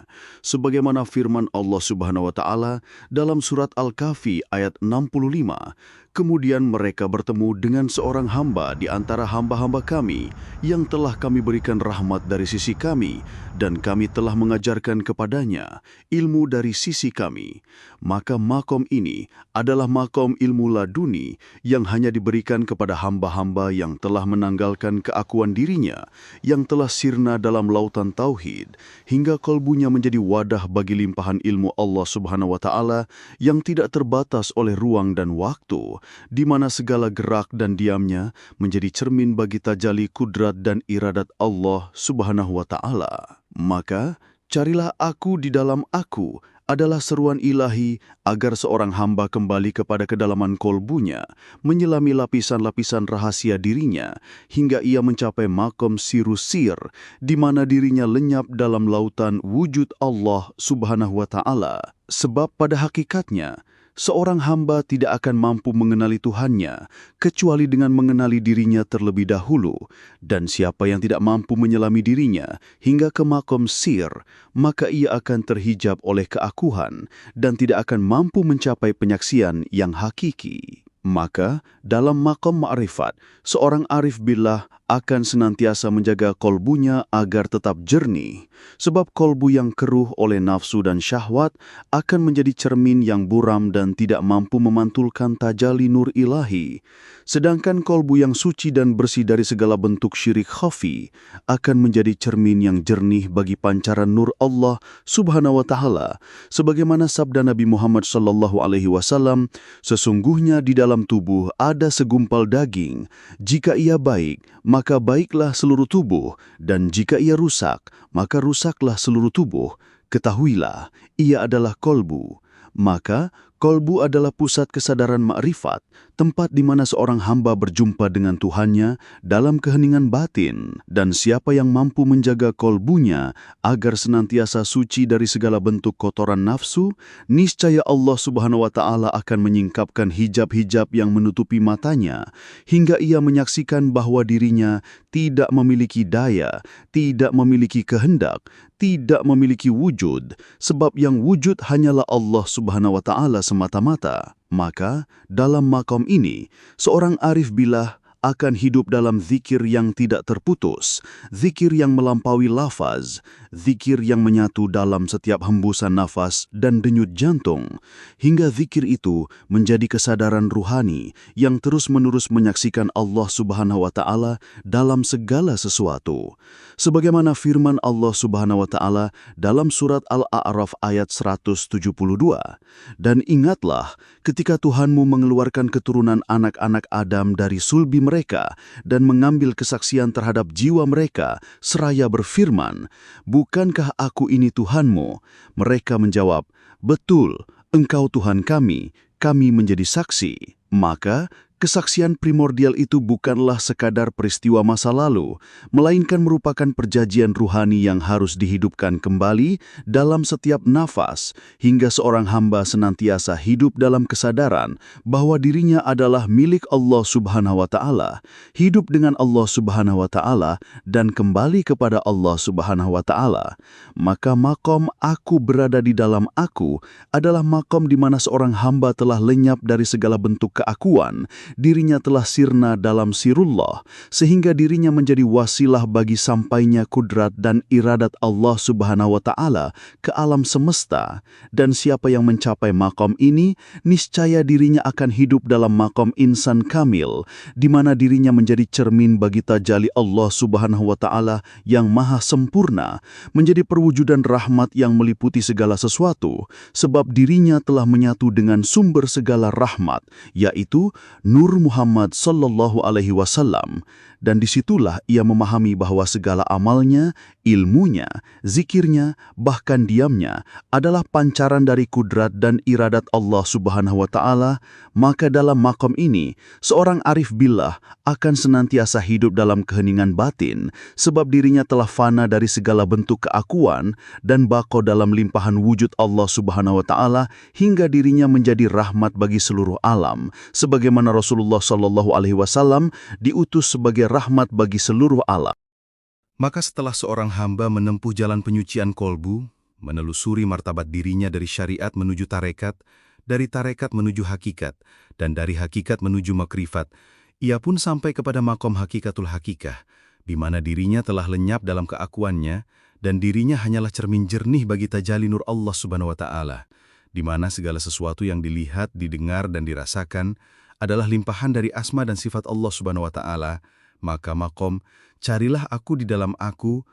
S1: Sebagaimana firman Allah Subhanahu wa Ta'ala dalam surat Al-Kahfi ayat 65, "Kemudian mereka bertemu dengan seorang hamba di antara hamba-hamba kami yang telah kami berikan rahmat dari sisi kami, dan kami telah mengajarkan kepadanya ilmu dari sisi kami." Maka makom ini adalah makom ilmu laduni yang hanya diberikan kepada hamba-hamba yang telah menanggalkan keakuan dirinya, yang telah sirna dalam lautan tauhid, hingga kolbunya menjadi wadah bagi limpahan ilmu Allah Subhanahu wa Ta'ala yang tidak terbatas oleh ruang dan waktu, di mana segala gerak dan diamnya menjadi cermin bagi tajalli kudrat dan iradat Allah Subhanahu wa Ta'ala. Maka, carilah aku di dalam aku adalah seruan ilahi agar seorang hamba kembali kepada kedalaman kolbunya, menyelami lapisan-lapisan rahasia dirinya, hingga ia mencapai makom sirusir, di mana dirinya lenyap dalam lautan wujud Allah Subhanahu wa Ta'ala. Sebab pada hakikatnya, seorang hamba tidak akan mampu mengenali Tuhannya kecuali dengan mengenali dirinya terlebih dahulu, dan siapa yang tidak mampu menyelami dirinya hingga ke makom sir, maka ia akan terhijab oleh keakuhan dan tidak akan mampu mencapai penyaksian yang hakiki. Maka, dalam makom ma'rifat, seorang arif billah akan senantiasa menjaga kolbunya agar tetap jernih, sebab kolbu yang keruh oleh nafsu dan syahwat akan menjadi cermin yang buram dan tidak mampu memantulkan tajalli nur ilahi. Sedangkan kolbu yang suci dan bersih dari segala bentuk syirik khafi akan menjadi cermin yang jernih bagi pancaran nur Allah Subhanahu wa Ta'ala, sebagaimana sabda Nabi Muhammad SAW, "Sesungguhnya di dalam tubuh ada segumpal daging, jika ia baik, maka baiklah seluruh tubuh, dan jika ia rusak, maka rusaklah seluruh tubuh. Ketahuilah, ia adalah kolbu." Maka, kolbu adalah pusat kesadaran ma'rifat, tempat di mana seorang hamba berjumpa dengan Tuhannya dalam keheningan batin, dan siapa yang mampu menjaga kolbunya agar senantiasa suci dari segala bentuk kotoran nafsu, niscaya Allah Subhanahu wa Ta'ala akan menyingkapkan hijab-hijab yang menutupi matanya, hingga ia menyaksikan bahwa dirinya tidak memiliki daya, tidak memiliki kehendak, tidak memiliki wujud, sebab yang wujud hanyalah Allah Subhanahu wa Ta'ala semata-mata. Maka, dalam makom ini, seorang arif billah akan hidup dalam zikir yang tidak terputus, zikir yang melampaui lafaz,
S3: zikir yang menyatu dalam setiap hembusan nafas dan denyut jantung, hingga zikir itu menjadi kesadaran ruhani yang terus-menerus menyaksikan Allah Subhanahu wa Ta'ala dalam segala sesuatu. Sebagaimana firman Allah Subhanahu wa Ta'ala dalam surat Al-A'raf ayat 172, "Dan ingatlah ketika Tuhanmu mengeluarkan keturunan anak-anak Adam dari sulbi mereka dan mengambil kesaksian terhadap jiwa mereka, seraya berfirman, 'Bukankah aku ini Tuhanmu?' Mereka menjawab, 'Betul, Engkau Tuhan kami menjadi saksi.' Maka, kesaksian primordial itu bukanlah sekadar peristiwa masa lalu, melainkan merupakan perjanjian ruhani yang harus dihidupkan kembali dalam setiap nafas, hingga seorang hamba senantiasa hidup dalam kesadaran bahwa dirinya adalah milik Allah Subhanahu wa Ta'ala, hidup dengan Allah Subhanahu wa Ta'ala, dan kembali kepada Allah Subhanahu wa Ta'ala. Maka makom aku berada di dalam aku adalah makom di mana seorang hamba telah lenyap dari segala bentuk keakuan, dirinya telah sirna dalam sirullah, sehingga dirinya menjadi wasilah bagi sampainya kudrat dan iradat Allah Subhanahu wa Ta'ala ke alam semesta. Dan siapa yang mencapai makom ini, niscaya dirinya akan hidup dalam makom insan kamil, di mana dirinya menjadi cermin bagi tajalli Allah Subhanahu wa Ta'ala yang maha sempurna, menjadi perwujudan rahmat yang meliputi segala sesuatu, sebab dirinya telah menyatu dengan sumber segala rahmat, yaitu Nur Muhammad sallallahu alaihi wasallam. Dan disitulah ia memahami bahwa segala amalnya, ilmunya, zikirnya, bahkan diamnya adalah pancaran dari kudrat dan iradat Allah Subhanahu wa Ta'ala. Maka dalam makom ini, seorang arif billah akan senantiasa hidup dalam keheningan batin, sebab dirinya telah fana dari segala bentuk keakuan dan baqo dalam limpahan wujud Allah Subhanahu wa Ta'ala, hingga dirinya menjadi rahmat bagi seluruh alam, sebagaimana Rasulullah sallallahu alaihi wasallam diutus sebagai rahmat bagi seluruh alam.
S1: Maka setelah seorang hamba menempuh jalan penyucian kolbu, menelusuri martabat dirinya dari syariat menuju tarekat, dari tarekat menuju hakikat, dan dari hakikat menuju makrifat, ia pun sampai kepada makom hakikatul hakikah, di mana dirinya telah lenyap dalam keakuannya, dan dirinya hanyalah cermin jernih bagi tajalli nur Allah Subhanahu wa Ta'ala, di mana segala sesuatu yang dilihat, didengar, dan dirasakan adalah limpahan dari asma dan sifat Allah Subhanahu wa Ta'ala. Maka makom, carilah aku di dalam aku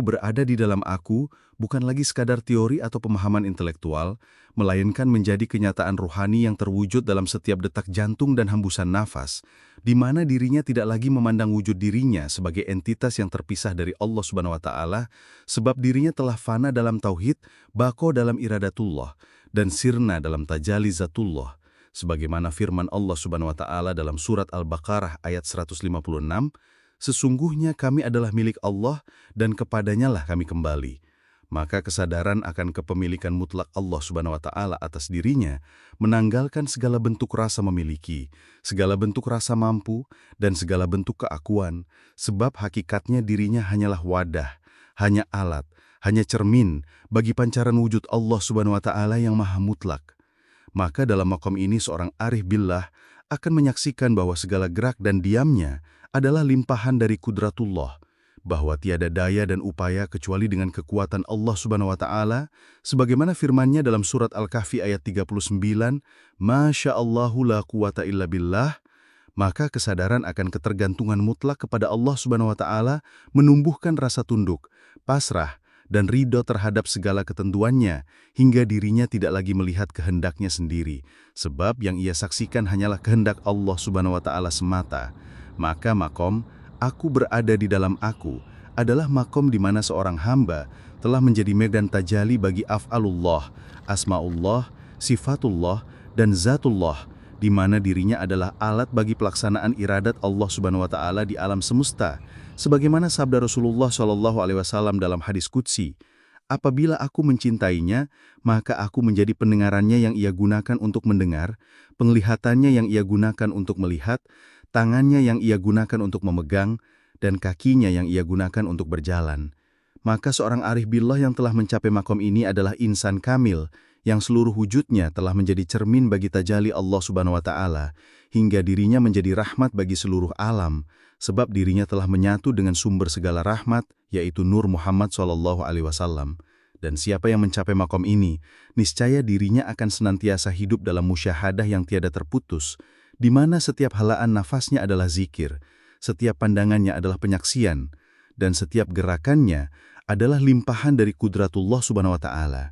S1: berada di dalam aku, bukan lagi sekadar teori atau pemahaman intelektual, melainkan menjadi kenyataan ruhani yang terwujud dalam setiap detak jantung dan hembusan nafas, di mana dirinya tidak lagi memandang wujud dirinya sebagai entitas yang terpisah dari Allah Subhanahu wa Ta'ala, sebab dirinya telah fana dalam tauhid, baqo dalam iradatullah, dan sirna dalam tajalli zatullah. Sebagaimana firman Allah Subhanahu wa Ta'ala dalam surat Al-Baqarah ayat 156, "Sesungguhnya kami adalah milik Allah dan kepadanyalah kami kembali." Maka kesadaran akan kepemilikan mutlak Allah Subhanahu wa Ta'ala atas dirinya menanggalkan segala bentuk rasa memiliki, segala bentuk rasa mampu, dan segala bentuk keakuan, sebab hakikatnya dirinya hanyalah wadah, hanya alat, hanya cermin bagi pancaran wujud Allah Subhanahu wa Ta'ala yang maha mutlak. Maka dalam makom ini seorang arif billah akan menyaksikan bahwa segala gerak dan diamnya adalah limpahan dari kudratullah, bahwa tiada daya dan upaya kecuali dengan kekuatan Allah Subhanahu wa Ta'ala, sebagaimana firman-Nya dalam surat Al-Kahfi ayat 39, "Masya Allahu la quwata illa billah." Maka kesadaran akan ketergantungan mutlak kepada Allah Subhanahu wa Ta'ala menumbuhkan rasa tunduk, pasrah, dan ridho terhadap segala ketentuannya, hingga dirinya tidak lagi melihat kehendaknya sendiri, sebab yang ia saksikan hanyalah kehendak Allah Subhanahu wa Ta'ala semata. Maka makom, aku berada di dalam aku, adalah makom di mana seorang hamba telah menjadi medan tajalli bagi af'alullah, asma'ullah, sifatullah, dan zatullah, di mana dirinya adalah alat bagi pelaksanaan iradat Allah Subhanahu wa Ta'ala di alam semesta. Sebagaimana sabda Rasulullah SAW dalam hadis qudsi, "Apabila aku mencintainya, maka aku menjadi pendengarannya yang ia gunakan untuk mendengar, penglihatannya yang ia gunakan untuk melihat, tangannya yang ia gunakan untuk memegang, dan kakinya yang ia gunakan untuk berjalan." Maka seorang arif billah yang telah mencapai makom ini adalah insan kamil,
S2: yang seluruh wujudnya telah menjadi cermin bagi tajalli Allah Subhanahu wa Ta'ala, hingga dirinya menjadi rahmat bagi seluruh alam, sebab dirinya telah menyatu dengan sumber segala rahmat, yaitu Nur Muhammad SAW. Dan siapa yang mencapai makom ini, niscaya dirinya akan senantiasa hidup dalam musyahadah yang tiada terputus, di mana setiap helaan nafasnya adalah zikir, setiap pandangannya adalah penyaksian, dan setiap gerakannya adalah limpahan dari kudratullah Subhanahu wa Ta'ala.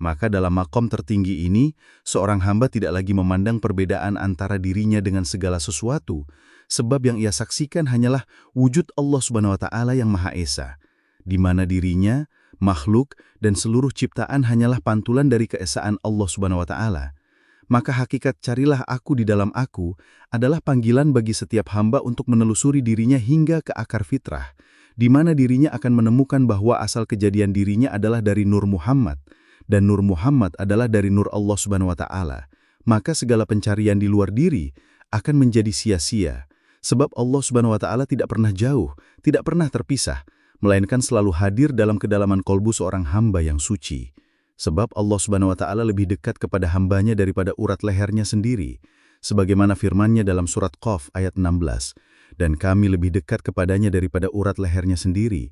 S2: Maka dalam makom tertinggi ini, seorang hamba tidak lagi memandang perbedaan antara dirinya dengan segala sesuatu, sebab yang ia saksikan hanyalah wujud Allah Subhanahu wa Ta'ala yang Maha Esa, di mana dirinya, makhluk, dan seluruh ciptaan hanyalah pantulan dari keesaan Allah Subhanahu wa Ta'ala. Maka hakikat carilah aku di dalam aku adalah panggilan bagi setiap hamba untuk menelusuri dirinya hingga ke akar fitrah, di mana dirinya akan menemukan bahwa asal kejadian dirinya adalah dari Nur Muhammad, dan Nur Muhammad adalah dari Nur Allah Subhanahu wa Ta'ala. Maka segala pencarian di luar diri akan menjadi sia-sia, sebab Allah Subhanahu wa Ta'ala tidak pernah jauh, tidak pernah terpisah, melainkan selalu hadir dalam kedalaman kolbu seorang hamba yang suci. Sebab Allah Subhanahu wa Ta'ala lebih dekat kepada hambanya daripada urat lehernya sendiri, sebagaimana firman-Nya dalam surat Qaf ayat 16, dan kami lebih dekat kepadanya daripada urat lehernya sendiri.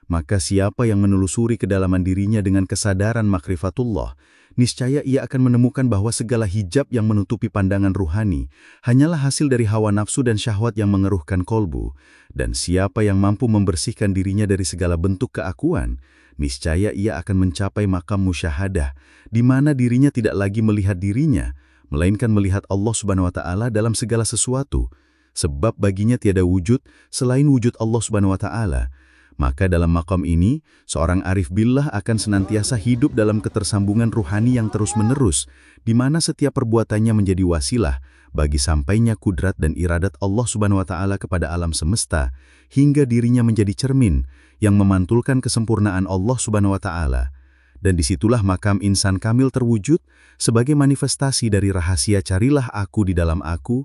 S2: Maka siapa yang menelusuri kedalaman dirinya dengan kesadaran makrifatullah, niscaya ia akan menemukan bahwa segala hijab yang menutupi pandangan ruhani hanyalah hasil dari hawa nafsu dan syahwat yang mengeruhkan kolbu. Dan siapa yang mampu membersihkan dirinya dari segala bentuk keakuan, niscaya ia akan mencapai makam musyahadah, di mana dirinya tidak lagi melihat dirinya, melainkan melihat Allah Subhanahu wa Ta'ala dalam segala sesuatu, sebab baginya tiada wujud selain wujud Allah Subhanahu wa Ta'ala. Maka dalam makam ini, seorang arif billah akan senantiasa hidup dalam ketersambungan ruhani yang terus-menerus, di mana setiap perbuatannya menjadi wasilah bagi sampainya kudrat dan iradat Allah Subhanahu wa Ta'ala kepada alam semesta, hingga dirinya menjadi cermin yang memantulkan kesempurnaan Allah Subhanahu wa Ta'ala. Dan disitulah makam insan kamil terwujud sebagai manifestasi dari rahasia carilah aku di dalam aku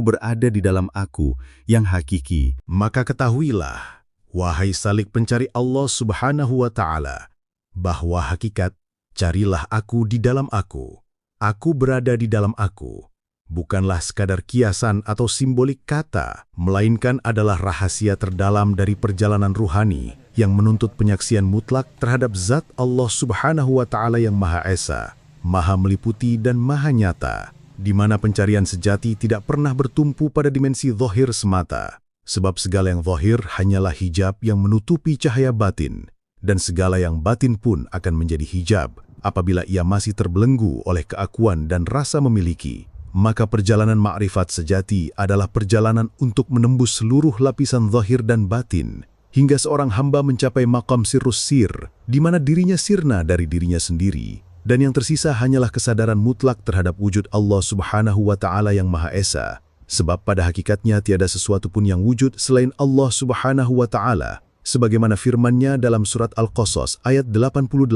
S2: berada di dalam aku, yang hakiki.
S1: Maka ketahuilah, wahai salik pencari Allah Subhanahu wa Ta'ala, bahwa hakikat carilah aku di dalam aku berada di dalam aku, bukanlah sekadar kiasan atau simbolik kata, melainkan adalah rahasia terdalam dari perjalanan ruhani yang menuntut penyaksian mutlak terhadap zat Allah Subhanahu wa Ta'ala yang Maha Esa, Maha meliputi dan Maha nyata, di mana pencarian sejati tidak pernah bertumpu pada dimensi zahir semata. Sebab segala yang zahir hanyalah hijab yang menutupi cahaya batin, dan segala yang batin pun akan menjadi hijab apabila ia masih terbelenggu oleh keakuan dan rasa memiliki. Maka perjalanan ma'rifat sejati adalah perjalanan untuk menembus seluruh lapisan zahir dan batin, hingga seorang hamba mencapai maqam sirrus sir, di mana dirinya sirna dari dirinya sendiri, dan yang tersisa hanyalah kesadaran mutlak terhadap wujud Allah Subhanahu wa Ta'ala yang Maha Esa. Sebab pada hakikatnya tiada sesuatu pun yang wujud selain Allah Subhanahu wa Ta'ala, sebagaimana firman-Nya dalam surat Al-Qasas ayat 88,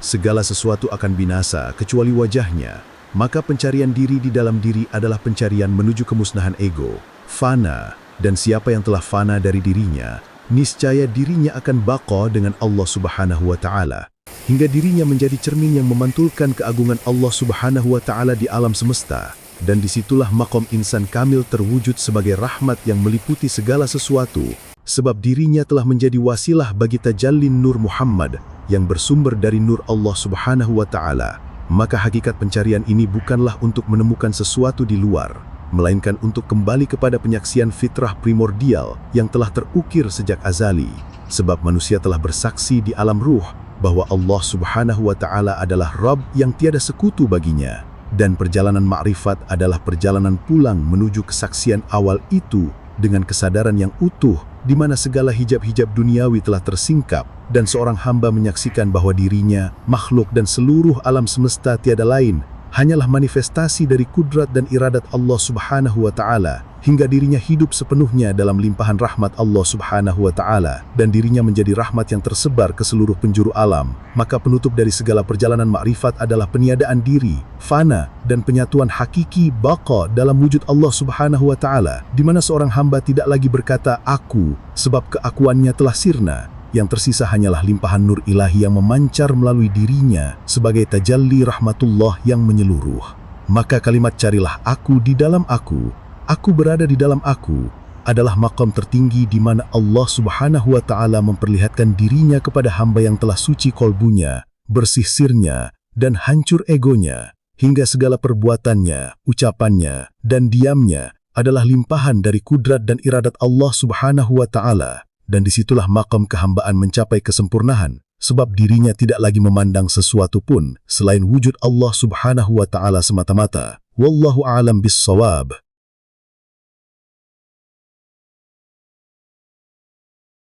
S1: segala sesuatu akan binasa kecuali wajahnya, maka pencarian diri di dalam diri adalah pencarian menuju kemusnahan ego, fana, dan siapa yang telah fana dari dirinya, niscaya dirinya akan baqa dengan Allah Subhanahu wa Ta'ala, hingga dirinya menjadi cermin yang memantulkan keagungan Allah Subhanahu wa Ta'ala di alam semesta. Dan disitulah makom insan kamil terwujud sebagai rahmat yang meliputi segala sesuatu, sebab dirinya telah menjadi wasilah bagi tajallin Nur Muhammad yang bersumber dari Nur Allah Subhanahu wa Ta'ala. Maka hakikat pencarian ini bukanlah untuk menemukan sesuatu di luar, melainkan untuk kembali kepada penyaksian fitrah primordial yang telah terukir sejak azali. Sebab manusia telah bersaksi di alam ruh bahwa Allah Subhanahu wa Ta'ala adalah Rabb yang tiada sekutu baginya. Dan perjalanan ma'rifat adalah perjalanan pulang menuju kesaksian awal itu dengan kesadaran yang utuh, di mana segala hijab-hijab duniawi telah tersingkap, dan seorang hamba menyaksikan bahwa dirinya, makhluk dan seluruh alam semesta tiada lain, hanyalah manifestasi dari kudrat dan iradat Allah Subhanahu wa Ta'ala, hingga dirinya hidup sepenuhnya dalam limpahan rahmat Allah Subhanahu wa Ta'ala, dan dirinya menjadi rahmat yang tersebar ke seluruh penjuru alam. Maka penutup dari segala perjalanan ma'rifat adalah peniadaan diri, fana, dan penyatuan hakiki baqa dalam wujud Allah Subhanahu wa Ta'ala, di mana seorang hamba tidak lagi berkata aku, sebab keakuannya telah sirna.
S2: Yang tersisa hanyalah limpahan nur ilahi yang memancar melalui dirinya sebagai tajalli rahmatullah yang menyeluruh. Maka kalimat carilah aku di dalam aku berada di dalam aku, adalah maqam tertinggi di mana Allah Subhanahu wa Ta'ala memperlihatkan dirinya kepada hamba yang telah suci kolbunya, bersih sirnya, dan hancur egonya, hingga segala perbuatannya, ucapannya, dan diamnya adalah limpahan dari kudrat dan iradat Allah Subhanahu wa Ta'ala. Dan disitulah maqam kehambaan mencapai kesempurnaan, sebab dirinya tidak lagi memandang sesuatu pun selain wujud Allah Subhanahu wa Ta'ala semata-mata. Wallahu a'lam bis-shawab.